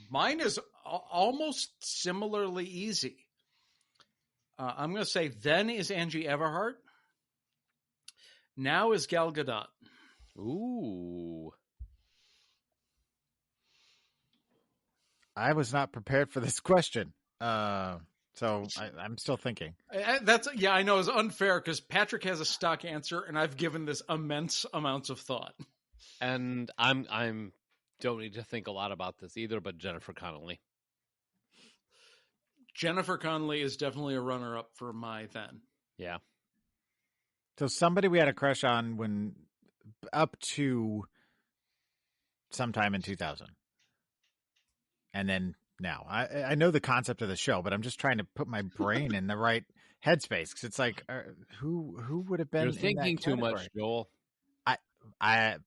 mine is almost similarly easy. I'm going to say then is Angie Everhart. Now is Gal Gadot. Ooh. I was not prepared for this question. So I'm still thinking. I know it's unfair because Patrick has a stock answer, and I've given this immense amounts of thought. And I'm don't need to think a lot about this either, but Jennifer Connelly. Jennifer Connelly is definitely a runner-up for my then. Yeah. So somebody we had a crush on when up to sometime in 2000. And then now. I know the concept of the show, but I'm just trying to put my brain in the right headspace because it's like, who would have been? You're thinking too much, category? Joel. If I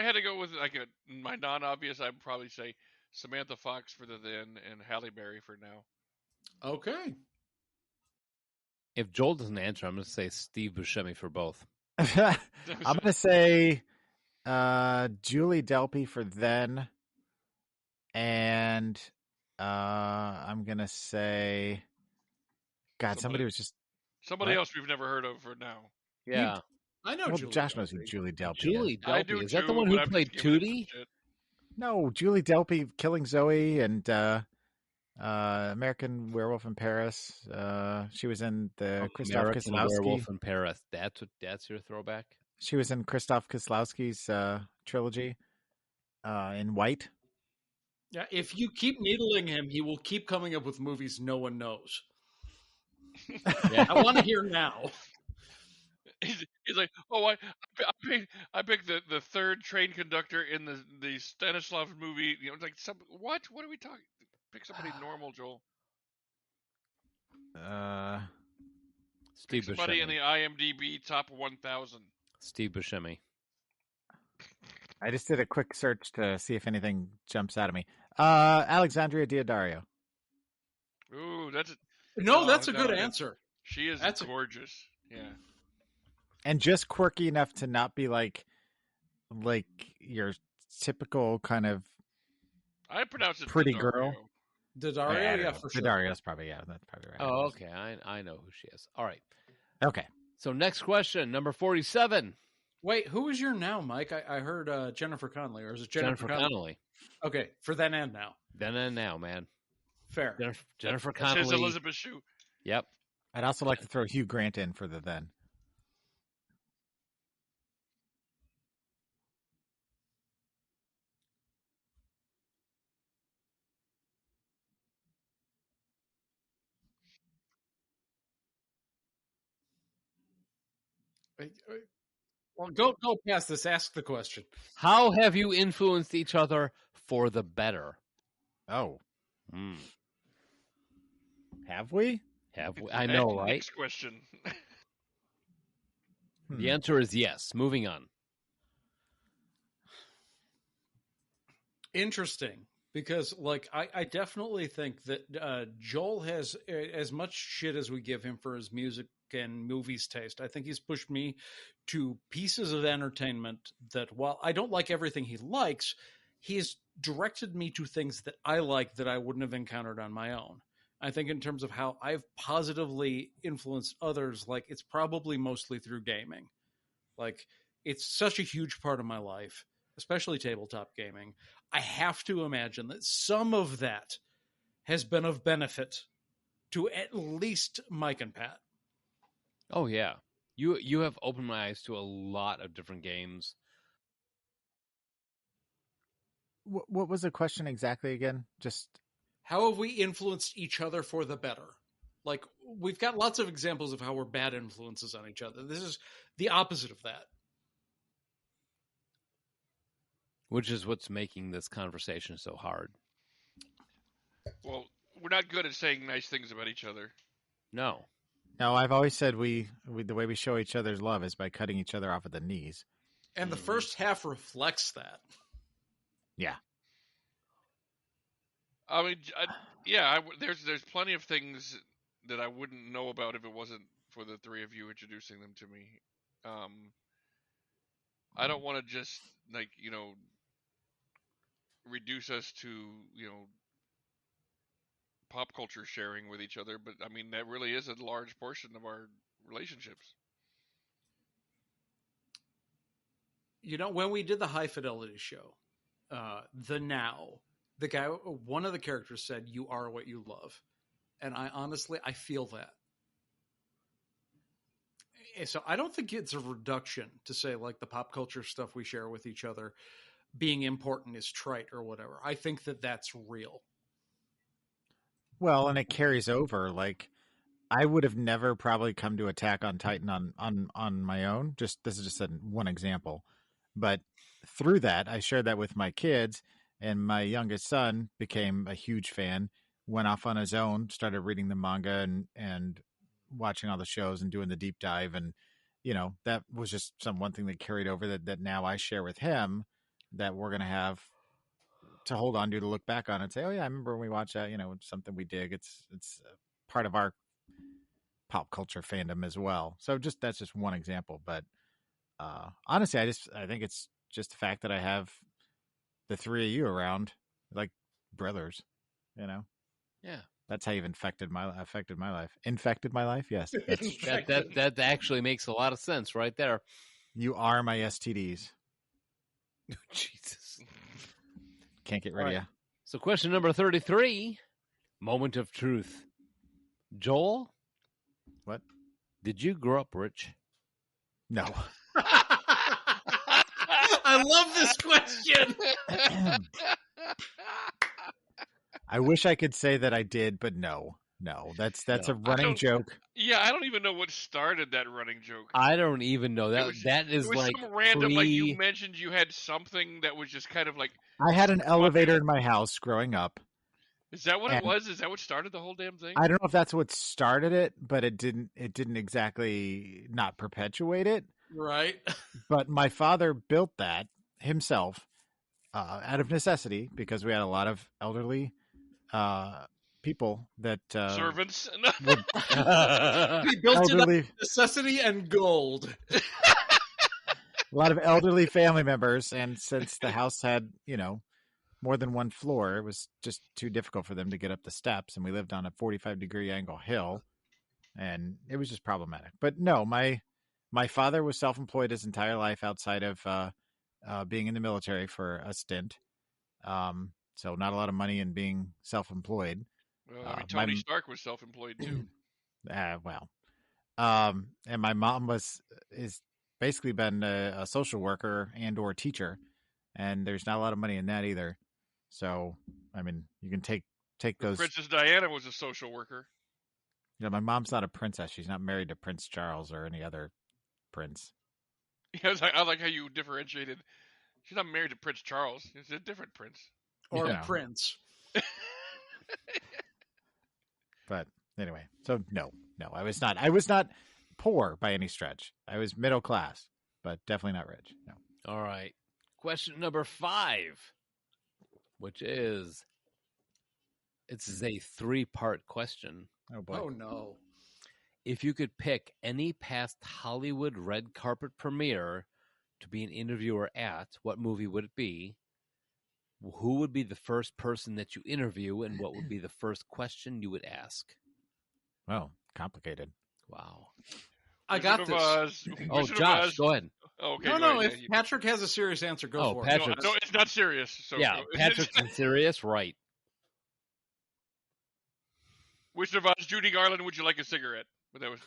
had to go with like my non-obvious, I'd probably say Samantha Fox for the then and Halle Berry for now. Okay. If Joel doesn't answer, I'm going to say Steve Buscemi for both. I'm going to say Julie Delpy for then. And I'm going to say, God, somebody was just... Somebody else we've never heard of for now. Yeah. I know. Well, Julie Josh Delpy. knows who Julie Delpy Julie is. I do Delpy. Is that the too, one but who I'm played just giving it Tootie? some shit. No, Julie Delpy, Killing Zoe, and American Werewolf in Paris. She was in the Christoph American Kieslowski. Werewolf in Paris. That's your throwback? She was in Christoph Kieslowski's trilogy in White. Yeah, if you keep needling him, he will keep coming up with movies no one knows. Yeah. I want to hear now. He's like, oh, I picked the third train conductor in the Stanislav movie. You know, it's like what? What are we talking? Pick somebody normal, Joel. Steve Pick somebody Buscemi. in the IMDb top 1,000. Steve Buscemi. I just did a quick search to see if anything jumps out at me. Alexandria Daddario. Ooh, that's That's a good answer. She is That's gorgeous. Yeah. And just quirky enough to not be like your typical kind of I pronounce it pretty Daddario. girl. Daddario, yeah, for sure. Daddario's probably, that's probably right. Oh, okay. I know who she is. All right. Okay. So next question, number 47. Wait, who is your now, Mike? I heard Jennifer Connelly, or is it Jennifer Connelly. Okay, for then and now. Then and now, man. Fair. Jennifer That's his Connelly. Elizabeth Shue. Yep. I'd also like to throw Hugh Grant in for the then. Well, go past this. Ask the question. How have you influenced each other for the better? Oh. Hmm. Have we? Have we? I know, right? Next question. The answer is yes. Moving on. Interesting. Because, like, I definitely think that Joel has as much shit as we give him for his music and movies taste. I think he's pushed me to pieces of entertainment that, while I don't like everything he likes, he's directed me to things that I like that I wouldn't have encountered on my own. I think in terms of how I've positively influenced others, like, it's probably mostly through gaming. Like, it's such a huge part of my life, especially tabletop gaming. I have to imagine that some of that has been of benefit to at least Mike and Pat. Oh yeah, you have opened my eyes to a lot of different games. What was the question exactly again? Just how have we influenced each other for the better? Like, we've got lots of examples of how we're bad influences on each other. This is the opposite of that. Which is what's making this conversation so hard. Well, we're not good at saying nice things about each other. No, I've always said we the way we show each other's love is by cutting each other off at the knees. And the first half reflects that. Yeah. I mean, there's plenty of things that I wouldn't know about if it wasn't for the three of you introducing them to me. I don't want to just, like, reduce us to, pop culture sharing with each other, but I mean, that really is a large portion of our relationships. When we did the High Fidelity show, one of the characters said, "You are what you love." And I feel that. So I don't think it's a reduction to say, like, the pop culture stuff we share with each other being important is trite or whatever. I think that that's real. Well, and it carries over. Like, I would have never probably come to Attack on Titan on my own. This is just one example. But through that, I shared that with my kids, and my youngest son became a huge fan, went off on his own, started reading the manga and watching all the shows and doing the deep dive. And, that was just one thing that carried over that now I share with him, that we're going to have to hold on to look back on and say, oh yeah, I remember when we watched that, it's something we dig. It's part of our pop culture fandom as well. So that's just one example. But honestly, I think it's just the fact that I have the three of you around, like brothers, Yeah. That's how you've affected my life. Infected my life? Yes. That actually makes a lot of sense right there. You are my STDs. Jesus. Can't get rid of you. So question number 33, moment of truth. Joel? What? Did you grow up rich? No. I love this question. I wish I could say that I did, but no. That's a running joke. Yeah, I don't even know what started that running joke. I don't even know that. That is like some random. Like, you mentioned, you had something that was just kind of like. I had an elevator in my house growing up. Is that what it was? Is that what started the whole damn thing? I don't know if that's what started it, but it didn't exactly not perpetuate it. Right. But my father built that himself out of necessity, because we had a lot of elderly people that servants. He built it out of necessity and gold. A lot of elderly family members, and since the house had more than one floor, it was just too difficult for them to get up the steps, and we lived on a 45-degree angle hill, and it was just problematic. But no, my father was self-employed his entire life outside of being in the military for a stint. So not a lot of money in being self-employed. Well, Tony Stark was self-employed too. And my mom is basically been a social worker and or teacher, and there's not a lot of money in that either. So, I mean, you can take those. Princess Diana was a social worker. My mom's not a princess. She's not married to Prince Charles or any other prince. Yeah, I like how you differentiated. She's not married to Prince Charles. It's a different prince. Or prince. But anyway, so no, I was not poor by any stretch. I was middle class, but definitely not rich. No. All right. Question number 5. which is it's a 3-part question. Oh boy. Oh no. If you could pick any past Hollywood red carpet premiere to be an interviewer at, what movie would it be? Who would be the first person that you interview, and what would be the first question you would ask? Well, complicated. Wow. I got this. Oh, Josh, go ahead. Oh, okay. No, ahead. if Patrick has a serious answer, go for Patrick. it. No, it's not serious. So Yeah, Patrick's serious, right? Which of us, Judy Garland, would you like a cigarette? But that was.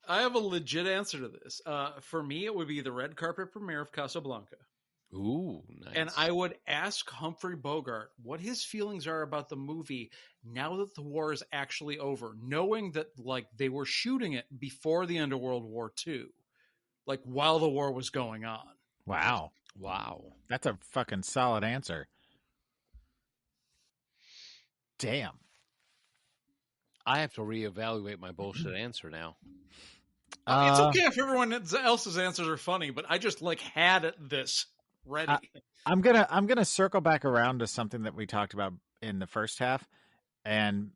I have a legit answer to this. For me, it would be the red carpet premiere of Casablanca. Ooh, nice. And I would ask Humphrey Bogart what his feelings are about the movie now that the war is actually over, knowing that like they were shooting it before the end of World War II, like while the war was going on. Wow. That's a fucking solid answer. Damn. I have to reevaluate my bullshit answer now. It's okay if everyone else's answers are funny, but I just like had this ready. I'm gonna circle back around to something that we talked about in the first half, and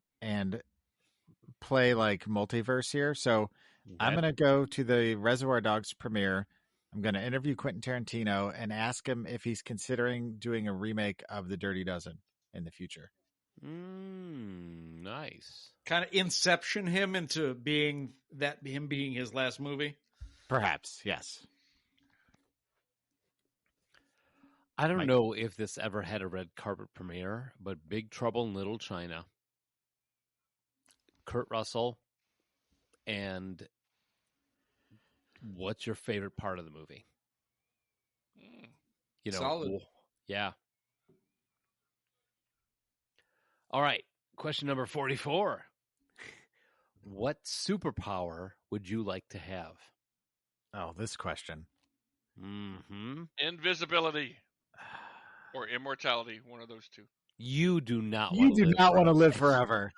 play like multiverse here. So Okay. I'm gonna go to the Reservoir Dogs premiere. I'm gonna interview Quentin Tarantino and ask him if he's considering doing a remake of The Dirty Dozen in the future. Nice. Kind of inception him into being his last movie. Perhaps, yes. I don't know if this ever had a red carpet premiere, but Big Trouble in Little China, Kurt Russell, and what's your favorite part of the movie? You know, Solid. Yeah. All right. Question number 44. What superpower would you like to have? Oh, this question. Mm-hmm. Invisibility or immortality, one of those two. You do not You want to do live not want to forever. live forever.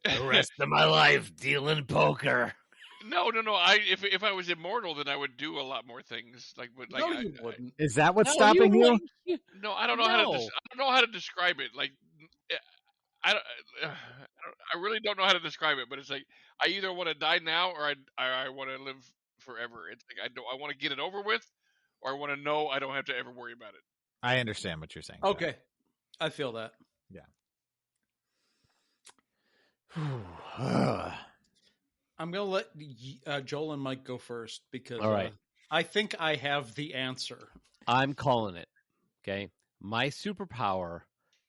The rest of my life dealing poker. No. If I was immortal, then I would do a lot more things. No, you wouldn't. Is that what's No, stopping you? No, I don't know how to. No. I don't know how to describe it. Like, I really don't know how to describe it. But it's like I either want to die now or I want to live forever. It's like I want to get it over with, or I want to know I don't have to ever worry about it. I understand what you're saying. Okay. I feel that. Yeah. I'm going to let Joel and Mike go first because All right. I think I have the answer. I'm calling it. Okay. My superpower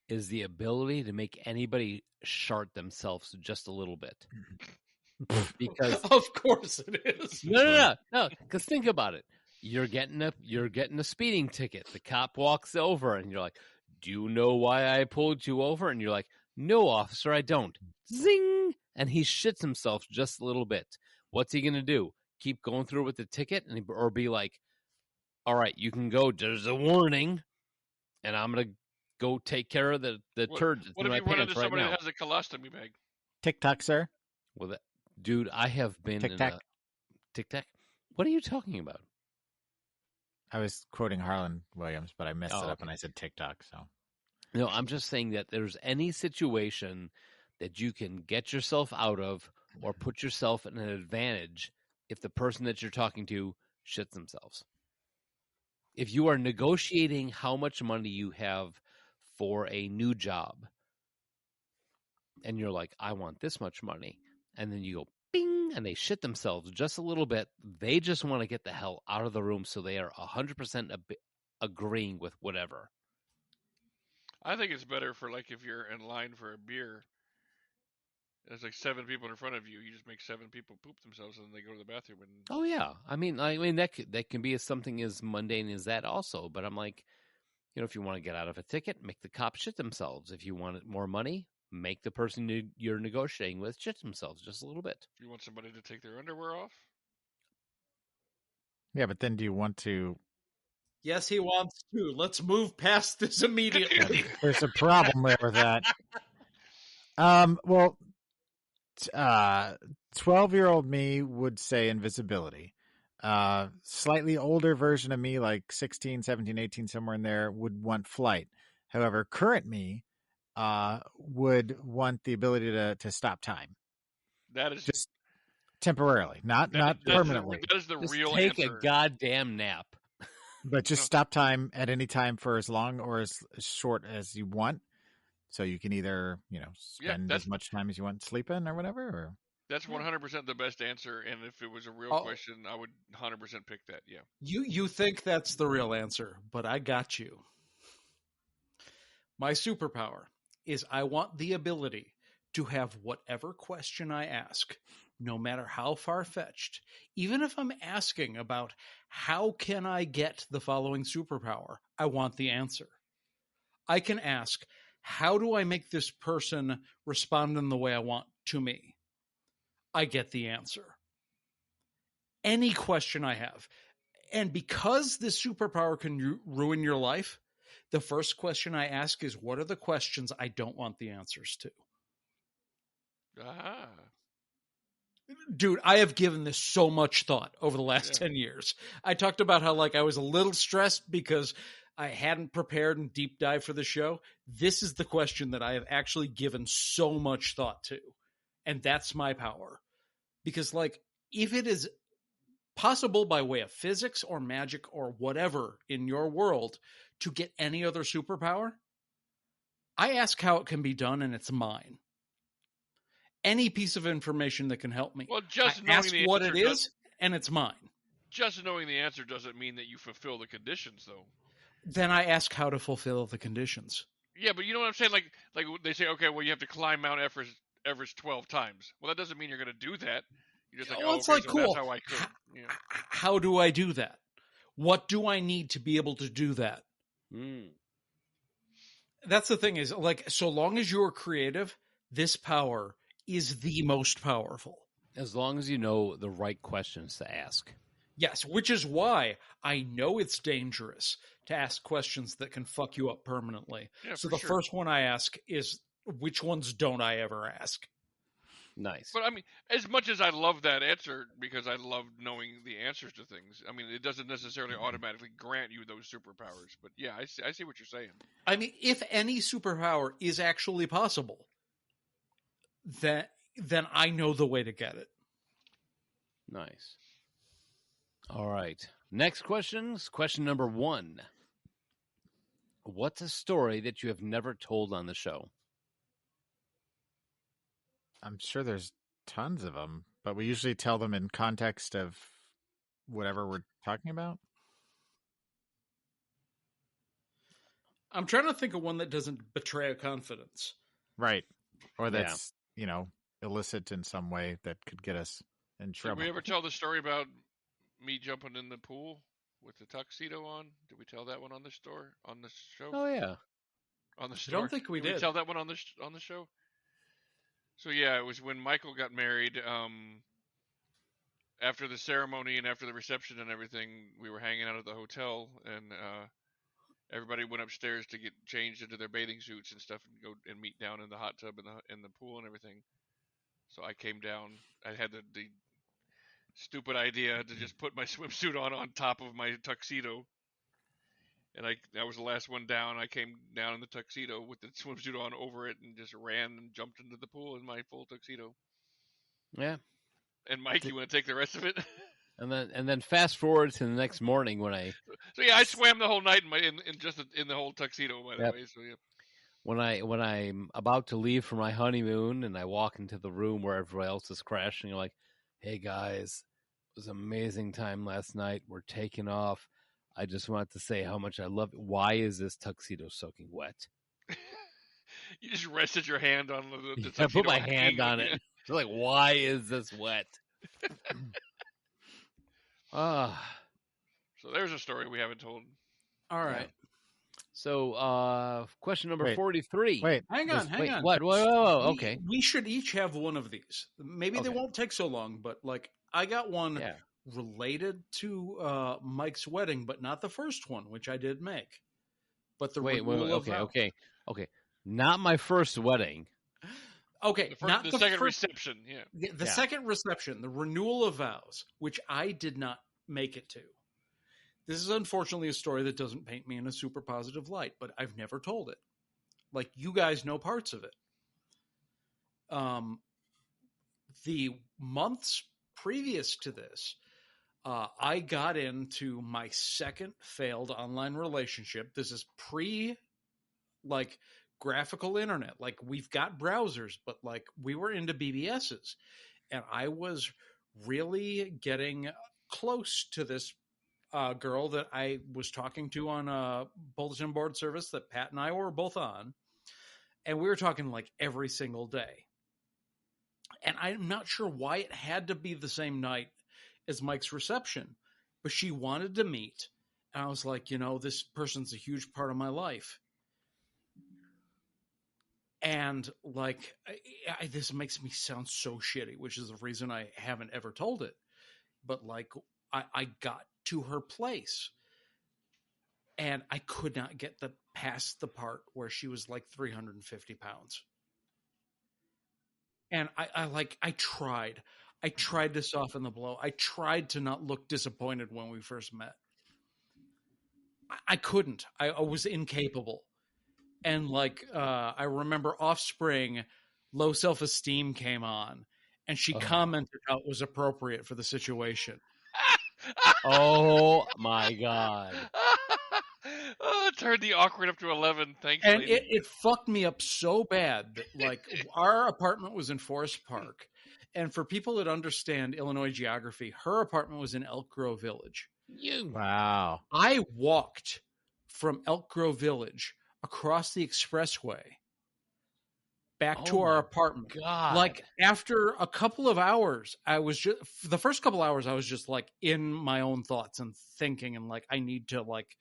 is the ability to make anybody shart themselves just a little bit. Because Of course it is. no. Because think about it. You're getting a speeding ticket. The cop walks over and you're like, "Do you know why I pulled you over?" And you're like, "No, officer, I don't." Zing! And he shits himself just a little bit. What's he gonna do? Keep going through with the ticket, or be like, "All right, you can go. There's a warning, and I'm gonna go take care of the turd that's What in if my you run pants into right somebody now." that has a colostomy bag? TikTok, sir. Well, dude, I have been Tic in Tac. a Tic Tac. What are you talking about? I was quoting Harlan Williams, but I messed it up okay. and I said TikTok. So No, I'm just saying that there's any situation that you can get yourself out of or put yourself in an advantage if the person that you're talking to shits themselves. If you are negotiating how much money you have for a new job and you're like, "I want this much money," and then you go bing and they shit themselves just a little bit, they just want to get the hell out of the room, so they are 100% agreeing with whatever. I think it's better for like if you're in line for a beer. There's like 7 people in front of you. You just make 7 people poop themselves, and then they go to the bathroom. And Oh yeah, I mean that can be something as mundane as that also. But I'm like, if you want to get out of a ticket, make the cop shit themselves. If you want more money, make the person you're negotiating with shit themselves just a little bit. if you want somebody to take their underwear off, yeah, but then do you want to? Yes, he wants to. Let's move past this immediately. There's a problem there with that. Well, 12-year-old me would say invisibility. Slightly older version of me, like 16, 17, 18, somewhere in there, would want flight. However, current me would want the ability to stop time. That is just temporarily, not permanently. That is the Just real take answer. a goddamn nap. But just stop time at any time for as long or as short as you want. So you can either, spend as much time as you want sleeping or whatever. Or... That's 100% the best answer. And if it was a real question, I would 100% pick that. Yeah. You think that's the real answer, but I got you. My superpower is I want the ability to have whatever question I ask, no matter how far-fetched, even if I'm asking about how can I get the following superpower, I want the answer. I can ask, how do I make this person respond in the way I want to me? I get the answer. Any question I have. And because this superpower can ruin your life, the first question I ask is, what are the questions I don't want the answers to? Ah. Dude, I have given this so much thought over the last 10 years. I talked about how I was a little stressed because I hadn't prepared and deep dive for the show. This is the question that I have actually given so much thought to. And that's my power. Because if it is possible by way of physics or magic or whatever in your world to get any other superpower, I ask how it can be done and it's mine. Any piece of information that can help me. Well, just I ask what it is, and it's mine. Just knowing the answer doesn't mean that you fulfill the conditions, though. Then I ask how to fulfill the conditions. Yeah, but you know what I'm saying? Like they say, okay, well, you have to climb Mount Everest 12 times. Well, that doesn't mean you're going to do that. You're just It's okay, so cool. That's how I could. How do I do that? What do I need to be able to do that? That's the thing is, so long as you're creative, this power is the most powerful. As long as you know the right questions to ask. Yes, which is why I know it's dangerous to ask questions that can fuck you up permanently. Yeah, so the first one I ask is, which ones don't I ever ask? Nice. But I mean, as much as I love that answer, because I love knowing the answers to things, I mean, it doesn't necessarily automatically grant you those superpowers. But yeah, I see what you're saying. I mean, if any superpower is actually possible, then I know the way to get it. Nice. All right. Next questions. Question number 1. What's a story that you have never told on the show? I'm sure there's tons of them, but we usually tell them in context of whatever we're talking about. I'm trying to think of one that doesn't betray a confidence. Right. Or that's, illicit in some way that could get us in trouble. Did we ever tell the story about me jumping in the pool with the tuxedo on? Did we tell that one on the show? Oh, yeah. On the store? I don't think we did. We tell that one on the show? So yeah, it was when Michael got married. After the ceremony and after the reception and everything, we were hanging out at the hotel, and everybody went upstairs to get changed into their bathing suits and stuff, and go and meet down in the hot tub in the pool and everything. So I came down. I had the stupid idea to just put my swimsuit on top of my tuxedo. And I was the last one down. I came down in the tuxedo with the swimsuit on over it and just ran and jumped into the pool in my full tuxedo. Yeah. And Mike, you want to take the rest of it? And then fast forward to the next morning when I... So yeah, I swam the whole night in the whole tuxedo, by the way. So yeah. When I'm about to leave for my honeymoon and I walk into the room where everybody else is crashing, I'm like, hey guys, it was an amazing time last night. We're taking off. I just wanted to say how much I love it. Why is this tuxedo soaking wet? You just rested your hand on the tuxedo. I put my hand on it. So like, why is this wet? So there's a story we haven't told. All right. So, question number 43. Wait, hang on. What? Whoa, okay. We should each have one of these. Maybe they won't take so long, but I got one related to Mike's wedding, but not the first one, which I did make. But the okay. Not my first wedding. Okay, not the second reception. Yeah, the second reception, the renewal of vows, which I did not make it to. This is unfortunately a story that doesn't paint me in a super positive light, but I've never told it. Like, you guys know parts of it. The months previous to this, I got into my second failed online relationship. This is like graphical internet. Like, we've got browsers, but like we were into BBSs, and I was really getting close to this girl that I was talking to on a bulletin board service that Pat and I were both on. And we were talking like every single day. And I'm not sure why it had to be the same night as Mike's reception, but she wanted to meet. And I was like, this person's a huge part of my life. And like, this makes me sound so shitty, which is the reason I haven't ever told it. But like, I got to her place and I could not get past the part where she was like 350 pounds. And I tried to soften the blow. I tried to not look disappointed when we first met. I couldn't. I was incapable. And like, I remember Offspring, Low Self-Esteem came on, and she commented how it was appropriate for the situation. Oh my God. It turned the awkward up to 11, thankfully. And it fucked me up so bad that, like, our apartment was in Forest Park. And for people that understand Illinois geography, her apartment was in Elk Grove Village. Wow. I walked from Elk Grove Village across the expressway back to our apartment. God. Like, after a couple of hours, the first couple hours, I was just like in my own thoughts and thinking, and like, I need to like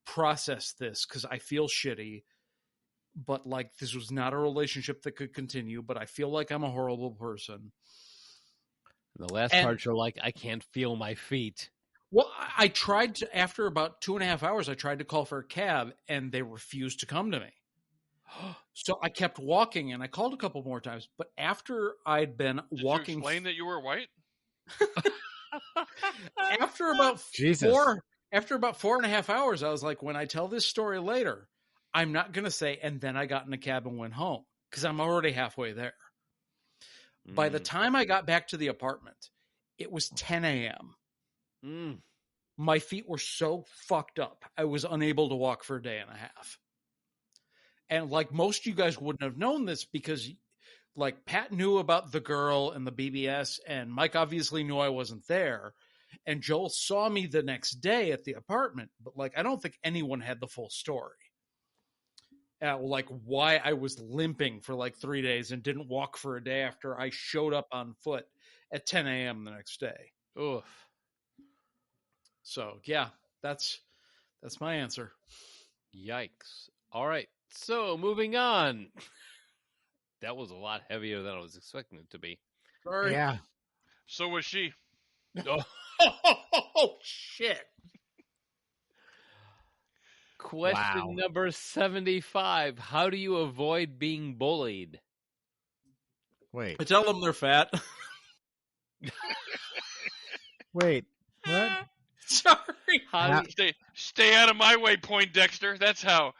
process this because I feel shitty, but like, this was not a relationship that could continue, but I feel like I'm a horrible person. The last part, you're like, I can't feel my feet. Well, I tried to, after about 2.5 hours, I tried to call for a cab and they refused to come to me. So I kept walking and I called a couple more times, but after I'd been walking. Did you explain that you were white? After about Jesus. After about 4.5 hours, I was like, when I tell this story later, I'm not going to say, and then I got in a cab and went home, because I'm already halfway there. By the time I got back to the apartment, it was 10 a.m. My feet were so fucked up, I was unable to walk for a day and a half. And like, most of you guys wouldn't have known this because like, Pat knew about the girl and the BBS, and Mike obviously knew I wasn't there. And Joel saw me the next day at the apartment, but like, I don't think anyone had the full story. Like, why I was limping for like 3 days and didn't walk for a day after I showed up on foot at 10 a.m. the next day. Oof. So yeah, that's my answer. Yikes. All right. So moving on. That was a lot heavier than I was expecting it to be. Sorry. Yeah. So was she. Oh, shit. Question number 75. How do you avoid being bullied? Wait. I tell them they're fat. Wait. What? Sorry. Stay out of my way, Poindexter. That's how.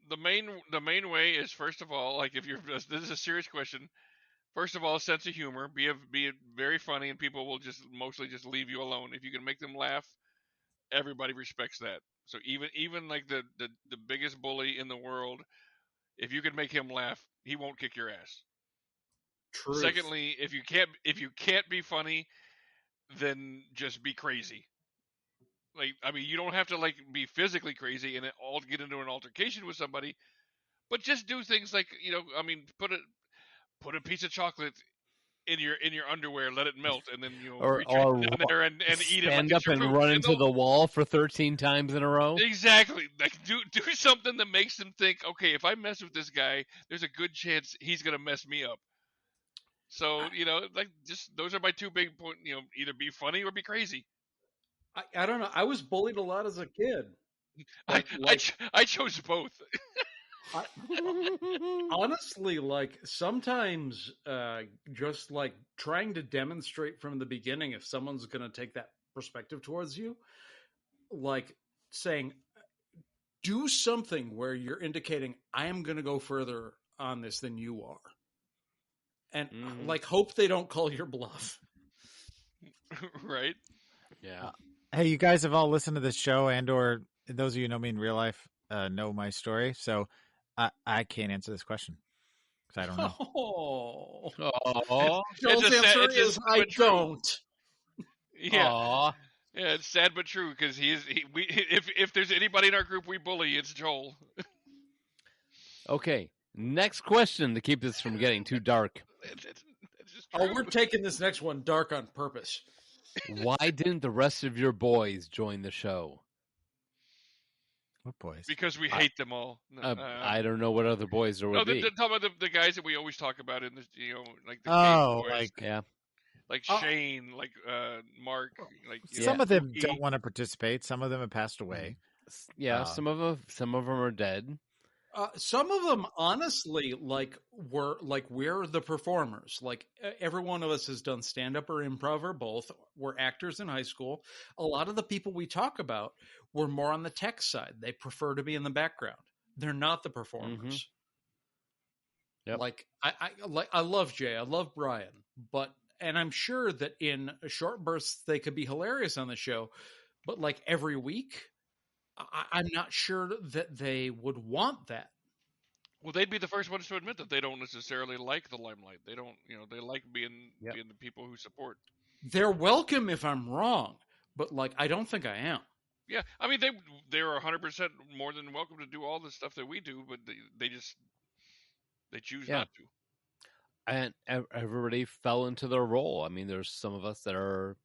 The main way is, first of all, like, if you're, this is a serious question. First of all, sense of humor. Be very funny, and people will mostly just leave you alone. If you can make them laugh, everybody respects that. So even like the biggest bully in the world, if you can make him laugh, he won't kick your ass. Truth. Secondly, if you can't be funny, then just be crazy. Like, I mean, you don't have to like be physically crazy and all get into an altercation with somebody, but just do things like, I mean, put a piece of chocolate in your underwear, let it melt, and then reach down there and eat it. Stand up and run into the wall for 13 times in a row. Exactly. Like, do something that makes them think, okay, if I mess with this guy, there's a good chance he's gonna mess me up. So like just those are my two big points. Either be funny or be crazy. I don't know. I was bullied a lot as a kid. But, I chose both. Honestly, like sometimes just like trying to demonstrate from the beginning if someone's going to take that perspective towards you, like saying, do something where you're indicating, I am going to go further on this than you are. And like, hope they don't call your bluff. Right? Yeah. Hey, you guys have all listened to this show, and or those of you who know me in real life know my story. So I can't answer this question because I don't know. Oh. Joel's answer is, I don't. Yeah. Aww. Yeah, it's sad but true because if there's anybody in our group we bully, it's Joel. Okay, next question to keep this from getting too dark. It's just Oh, true. we're taking this next one dark on purpose. Why didn't the rest of your boys join the show? What boys? Because we hate them all. No, I don't know what other boys there would be. they're talking about the guys that we always talk about in this, like the Oh, Cave boys. Yeah. Like Shane, like Mark, like Some of them Tiki. don't want to participate. Some of them have passed away. Yeah, some of them are dead. Some of them, honestly, we're the performers. Like every one of us has done stand up or improv or both. We're actors in high school. A lot of the people we talk about were more on the tech side. They prefer to be in the background. They're not the performers. Yep. Like I love Jay. I love Brian, and I'm sure that in short bursts they could be hilarious on the show, but like every week, I'm not sure that they would want that. Well, they'd be the first ones to admit that they don't necessarily like the limelight. They don't, they like being the people who support. They're welcome if I'm wrong, but like I don't think I am. Yeah, I mean they're 100% more than welcome to do all the stuff that we do, but they choose not to. And everybody fell into their role. I mean, there's some of us that are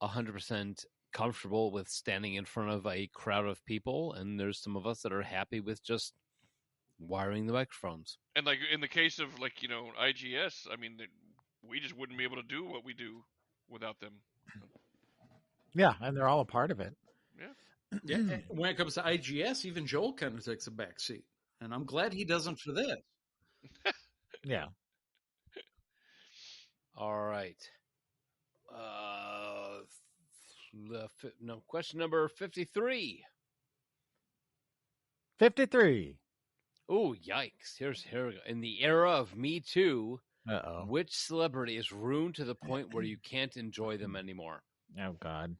100% comfortable with standing in front of a crowd of people, and there's some of us that are happy with just wiring the microphones. And like in the case of like IGS, I mean we just wouldn't be able to do what we do without them. Yeah, and they're all a part of it. Yeah. When it comes to IGS, even Joel kind of takes a back seat, and I'm glad he doesn't for this. Yeah. All right. Question number 53. 53. Oh, yikes. Here we go. In the era of Me Too, Uh-oh. which celebrity is ruined to the point where you can't enjoy them anymore? Oh, God.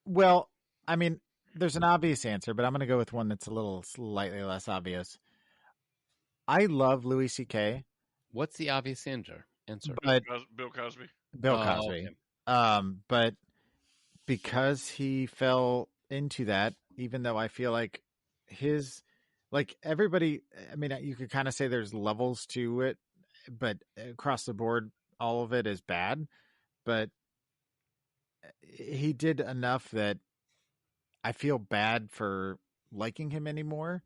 Well, I mean, there's an obvious answer, but I'm going to go with one that's a little slightly less obvious. I love Louis C.K. What's the obvious answer? But Bill Cosby. Bill Cosby. Okay. But because he fell into that, even though I feel like everybody, I mean, you could kind of say there's levels to it, but across the board, all of it is bad. But he did enough that I feel bad for liking him anymore.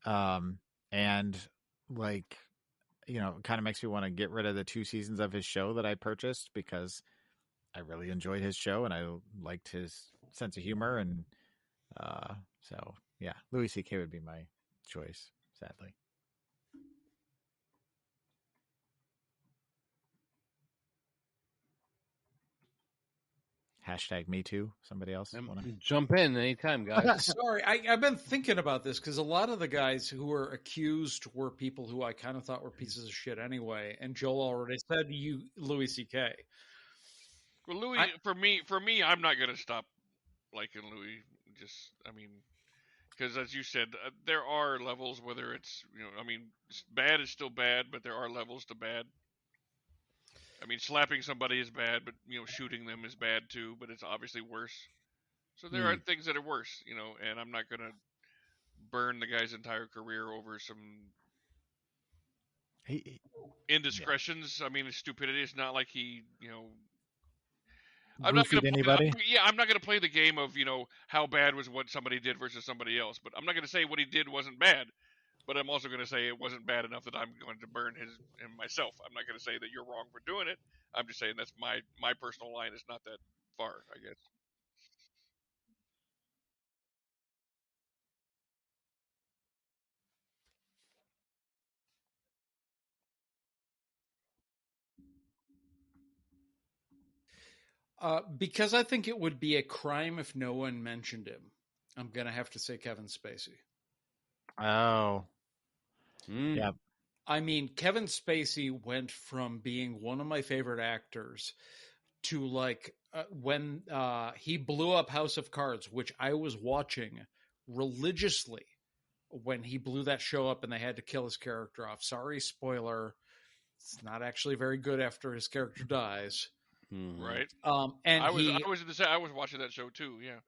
And like, it kind of makes me want to get rid of the 2 seasons of his show that I purchased because I really enjoyed his show and I liked his sense of humor. And so, yeah, Louis C.K. would be my choice, sadly. Hashtag me too. Somebody else want to jump in anytime, guys? Sorry, I've been thinking about this because a lot of the guys who were accused were people who I kind of thought were pieces of shit anyway. And Joel already said Louis C.K. Well, Louis, for me, I'm not gonna stop liking Louis. Because as you said, there are levels. Whether it's bad is still bad, but there are levels to bad. I mean, slapping somebody is bad, but shooting them is bad too. But it's obviously worse. So there are things that are worse, and I'm not gonna burn the guy's entire career over some indiscretions. Yeah. I mean, stupidity. It's not like he, I'm not gonna anybody. I'm not gonna play the game of how bad was what somebody did versus somebody else. But I'm not gonna say what he did wasn't bad. But I'm also going to say it wasn't bad enough that I'm going to burn him myself. I'm not going to say that you're wrong for doing it. I'm just saying that's my personal line is not that far, I guess. Because I think it would be a crime if no one mentioned him. I'm going to have to say Kevin Spacey. Oh, Mm. yeah. I mean, Kevin Spacey went from being one of my favorite actors to like when he blew up House of Cards, which I was watching religiously when he blew that show up and they had to kill his character off. Sorry, spoiler. It's not actually very good after his character dies. Mhm. Right? And I was watching that show too. Yeah.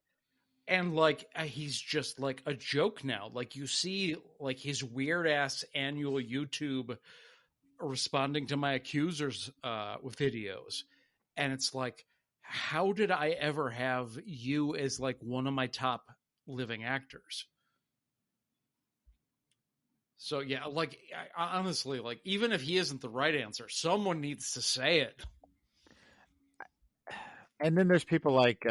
and like he's just like a joke now. Like you see like his weird ass annual YouTube responding to my accusers videos, and it's like, how did I ever have you as like one of my top living actors? So yeah, like I honestly, like even if he isn't the right answer, someone needs to say it. And then there's people like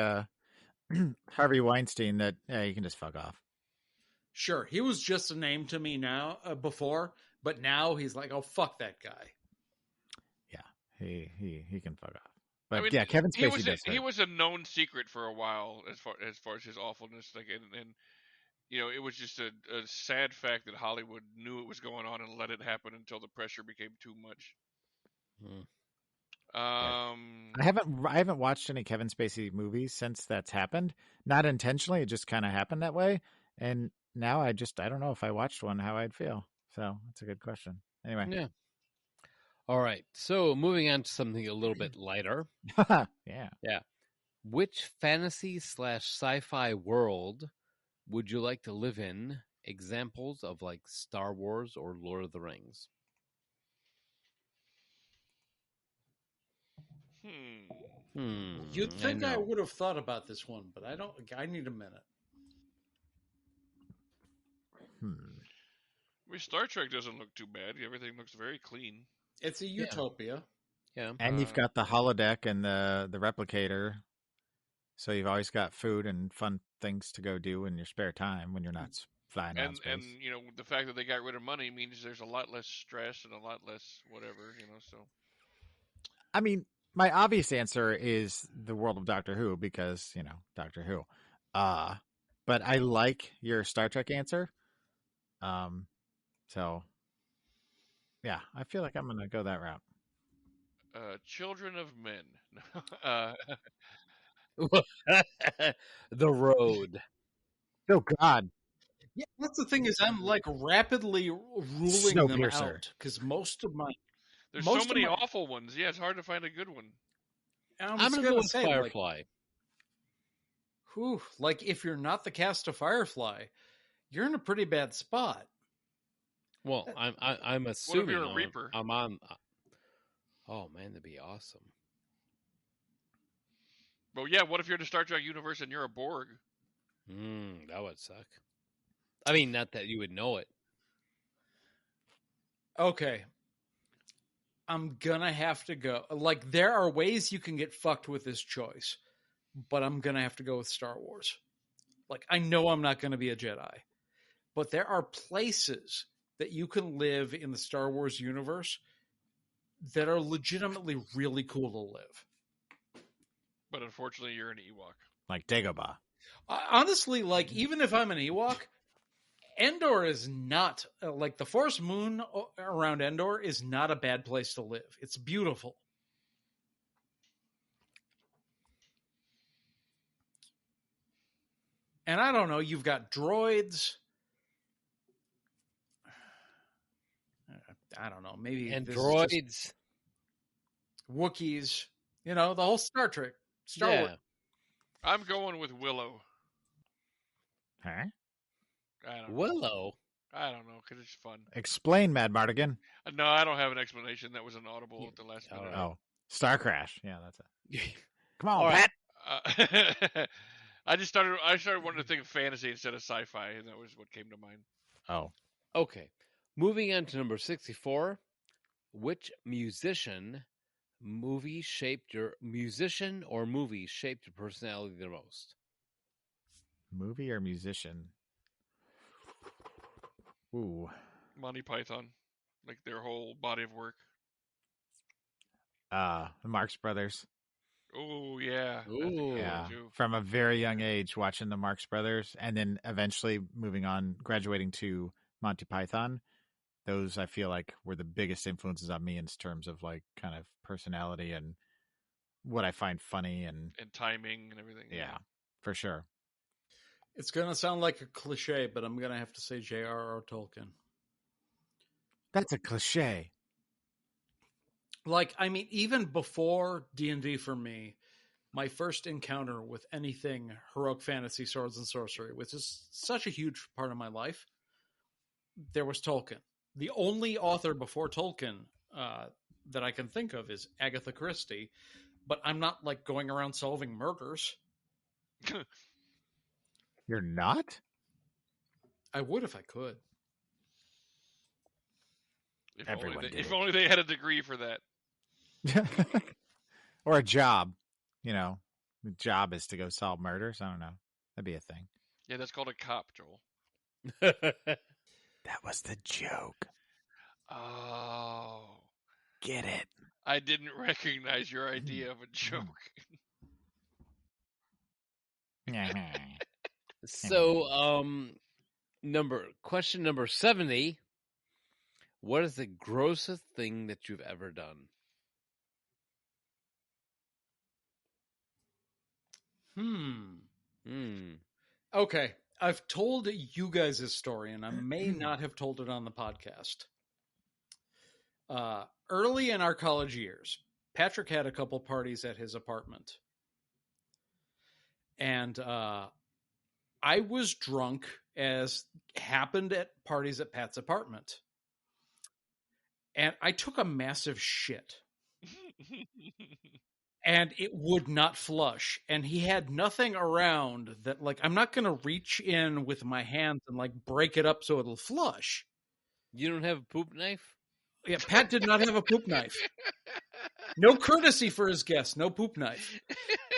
Harvey Weinstein that you can just fuck off. Sure, he was just a name to me now before, but now he's like, oh fuck that guy. Yeah, he can fuck off. But I mean, yeah, Kevin Spacey does. he was a known secret for a while as far as his awfulness. Like, and you know, it was just a sad fact that Hollywood knew it was going on and let it happen until the pressure became too much. Hmm. I haven't watched any Kevin Spacey movies since that's happened. Not intentionally, it just kind of happened that way. And now I don't know if I watched one how I'd feel. So that's a good question. Anyway, Yeah. All right. So moving on to something a little bit lighter. yeah. Yeah. Which fantasy / sci-fi world would you like to live in? Examples of like Star Wars or Lord of the Rings. You'd I think I know. would have thought about this one, but I don't. I need a minute. I mean, Star Trek doesn't look too bad. Everything looks very clean. It's a utopia. Yeah. And you've got the holodeck and the replicator. So you've always got food and fun things to go do in your spare time when you're not flying around space. And you know, the fact that they got rid of money means there's a lot less stress and a lot less whatever, you know. So I mean, my obvious answer is the world of Doctor Who because, Doctor Who. But I like your Star Trek answer. So yeah, I feel like I'm going to go that route. Children of Men. The Road. Oh God. Yeah, that's the thing is I'm like rapidly ruling them out because most of my there's so many awful ones. Yeah, it's hard to find a good one. I'm going to go with Firefly. Like if you're not the cast of Firefly, you're in a pretty bad spot. Well, I'm assuming what if you're a Reaper? I'm on. Oh man, that'd be awesome. Well, yeah. What if you're in the Star Trek universe and you're a Borg? That would suck. I mean, not that you would know it. Okay. I'm gonna have to go. Like, there are ways you can get fucked with this choice, but I'm gonna have to go with Star Wars. Like, I know I'm not gonna be a Jedi, but there are places that you can live in the Star Wars universe that are legitimately really cool to live. But unfortunately, you're an Ewok. Like Dagobah. Honestly, like, even if I'm an Ewok, Endor is not, like, the Forest Moon around Endor is not a bad place to live. It's beautiful. And I don't know, you've got droids. I don't know, maybe Androids, Wookiees, the whole Star Trek. Star Wars. I'm going with Willow. Huh? I don't know. Willow? I don't know, because it's fun. Explain, Mad Mardigan. No, I don't have an explanation. That was an audible at the last minute. Oh, Star Crash. Yeah, that's it. Come on, All Pat. I started wanting to think of fantasy instead of sci-fi, and that was what came to mind. Oh, Okay. Moving on to number 64. Which musician or movie shaped your personality the most? Movie or musician? Ooh. Monty Python, like their whole body of work. The Marx Brothers. Oh yeah, that's a good Ooh. one Yeah. too. From a very young age, watching the Marx Brothers, and then eventually moving on, graduating to Monty Python. Those I feel like were the biggest influences on me in terms of like kind of personality and what I find funny and timing and everything. yeah, for sure. It's going to sound like a cliche, but I'm going to have to say J.R.R. Tolkien. That's a cliche. Like, I mean, even before D&D for me, my first encounter with anything heroic fantasy, swords and sorcery, which is such a huge part of my life, there was Tolkien. The only author before Tolkien that I can think of is Agatha Christie, but I'm not like going around solving murders. You're not? I would if I could. If only they had a degree for that. Or a job. You know, the job is to go solve murders. I don't know. That'd be a thing. Yeah, that's called a cop, Joel. That was the joke. Oh. Get it. I didn't recognize your idea of a joke. So, question number 70. What is the grossest thing that you've ever done? Okay. I've told you guys this story, and I may not have told it on the podcast. Early in our college years, Patrick had a couple parties at his apartment. And I was drunk, as happened at parties at Pat's apartment. And I took a massive shit. And it would not flush. And he had nothing around that, like, I'm not going to reach in with my hands and, like, break it up so it'll flush. You don't have a poop knife? Yeah, Pat did not have a poop knife. No courtesy for his guests, no poop knife.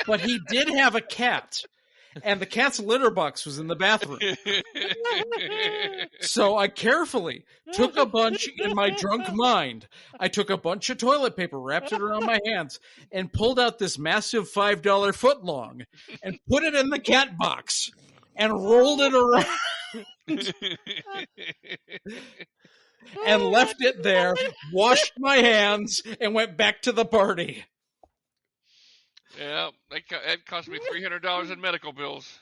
But he did have a cat. And the cat's litter box was in the bathroom. So I carefully took a bunch in my drunk mind. I took a bunch of toilet paper, wrapped it around my hands, and pulled out this massive $5 footlong and put it in the cat box and rolled it around and left it there, washed my hands, and went back to the party. Yeah, that cost me $300 in medical bills.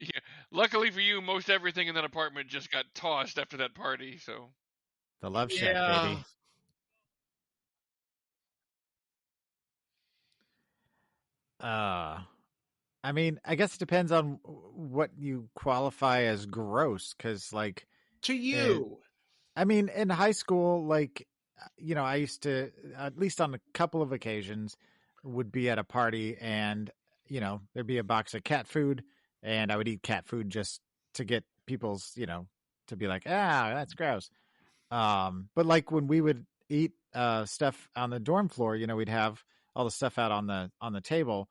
Yeah. Luckily for you, most everything in that apartment just got tossed after that party. So the Love Shack, baby. I mean, I guess it depends on what you qualify as gross, because, like, to you, I mean, in high school, like, you know, I used to, at least on a couple of occasions, would be at a party and, you know, there'd be a box of cat food and I would eat cat food just to get people's, you know, to be like, that's gross. But like when we would eat stuff on the dorm floor, you know, we'd have all the stuff out on the table.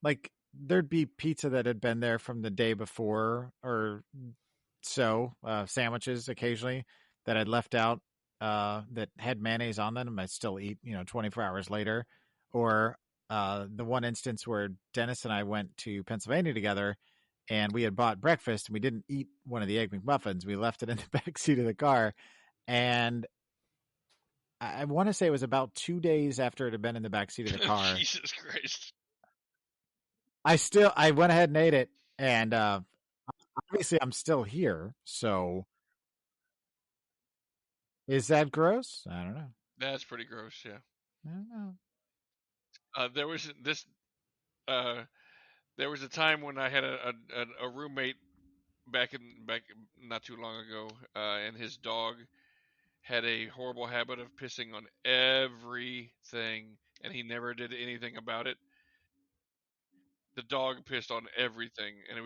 Like there'd be pizza that had been there from the day before or so, sandwiches occasionally that I'd left out that had mayonnaise on them. I still eat, you know, 24 hours later. Or the one instance where Dennis and I went to Pennsylvania together and we had bought breakfast and we didn't eat one of the Egg McMuffins. We left it in the back seat of the car. And I want to say it was about 2 days after it had been in the back seat of the car. Jesus Christ. I went ahead and ate it. And obviously I'm still here. So is that gross? I don't know. That's pretty gross, yeah. I don't know. There was there was a time when I had a roommate back not too long ago, and his dog had a horrible habit of pissing on everything and he never did anything about it. The dog pissed on everything, and it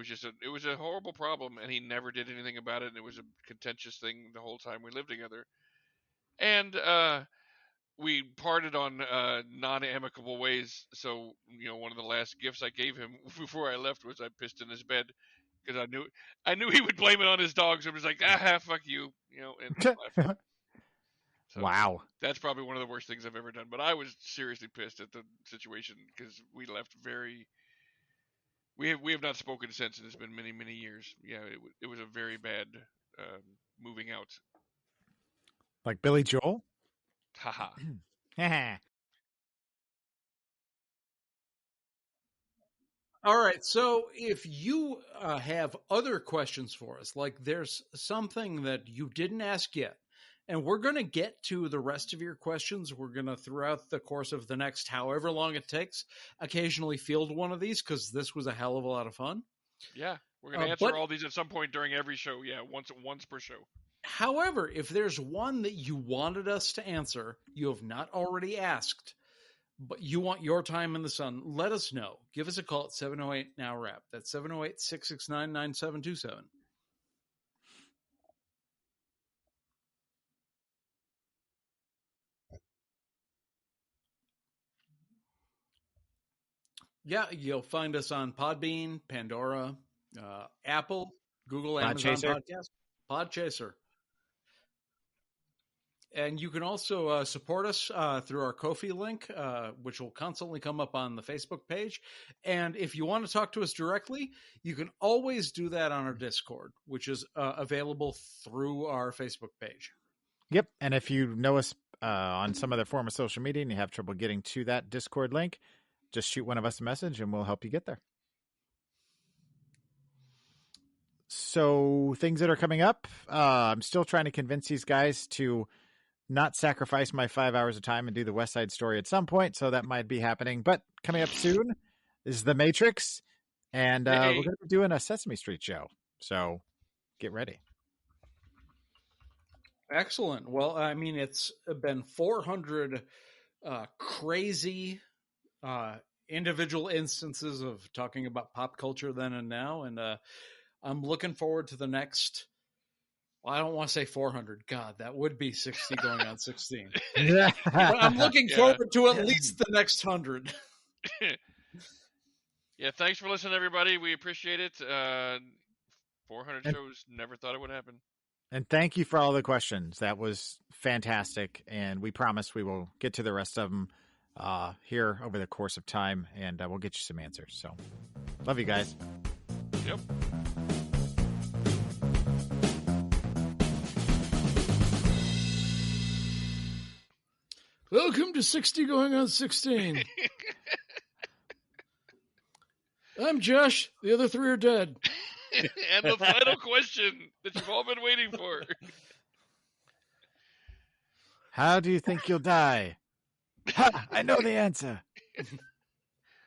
was a horrible problem, and he never did anything about it, and it was a contentious thing the whole time we lived together. And we parted on non-amicable ways. So, one of the last gifts I gave him before I left was I pissed in his bed because I knew he would blame it on his dog. So I was like, fuck you, and left. So wow. That's probably one of the worst things I've ever done. But I was seriously pissed at the situation because we left we have not spoken since, and it's been many, many years. Yeah, it was a very bad moving out. Like Billy Joel? Haha. All right. So if you have other questions for us, like there's something that you didn't ask yet, and we're going to get to the rest of your questions. We're going to, throughout the course of the next however long it takes, occasionally field one of these because this was a hell of a lot of fun. Yeah, we're going to answer all these at some point during every show. Yeah, once per show. However, if there's one that you wanted us to answer, you have not already asked, but you want your time in the sun, let us know. Give us a call at 708-NOW-RAP. That's 708-669-9727. Yeah, you'll find us on Podbean, Pandora, Apple, Google, Amazon Podcast, Podchaser. And you can also support us through our Ko-fi link, which will constantly come up on the Facebook page. And if you want to talk to us directly, you can always do that on our Discord, which is available through our Facebook page. Yep. And if you know us on some other form of social media and you have trouble getting to that Discord link, just shoot one of us a message and we'll help you get there. So things that are coming up, I'm still trying to convince these guys to not sacrifice my 5 hours of time and do the West Side Story at some point. So that might be happening, but coming up soon is The Matrix, and we're going to be doing a Sesame Street show. So get ready. Excellent. Well, I mean, it's been 400 crazy individual instances of talking about pop culture then and now. And I'm looking forward to the next, well, I don't want to say 400. God, that would be 60 going on 16. But I'm looking forward to at least the next 100. Yeah, thanks for listening, everybody. We appreciate it. 400 shows, never thought it would happen. And thank you for all the questions. That was fantastic. And we promise we will get to the rest of them here over the course of time, and we'll get you some answers. So love you guys. Yep. Welcome to 60 going on 16. I'm Josh. The other three are dead. And the final question that you've all been waiting for. How do you think you'll die? Ha! I know the answer.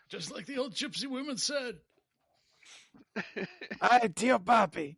Just like the old gypsy women said. I, Tio Papi.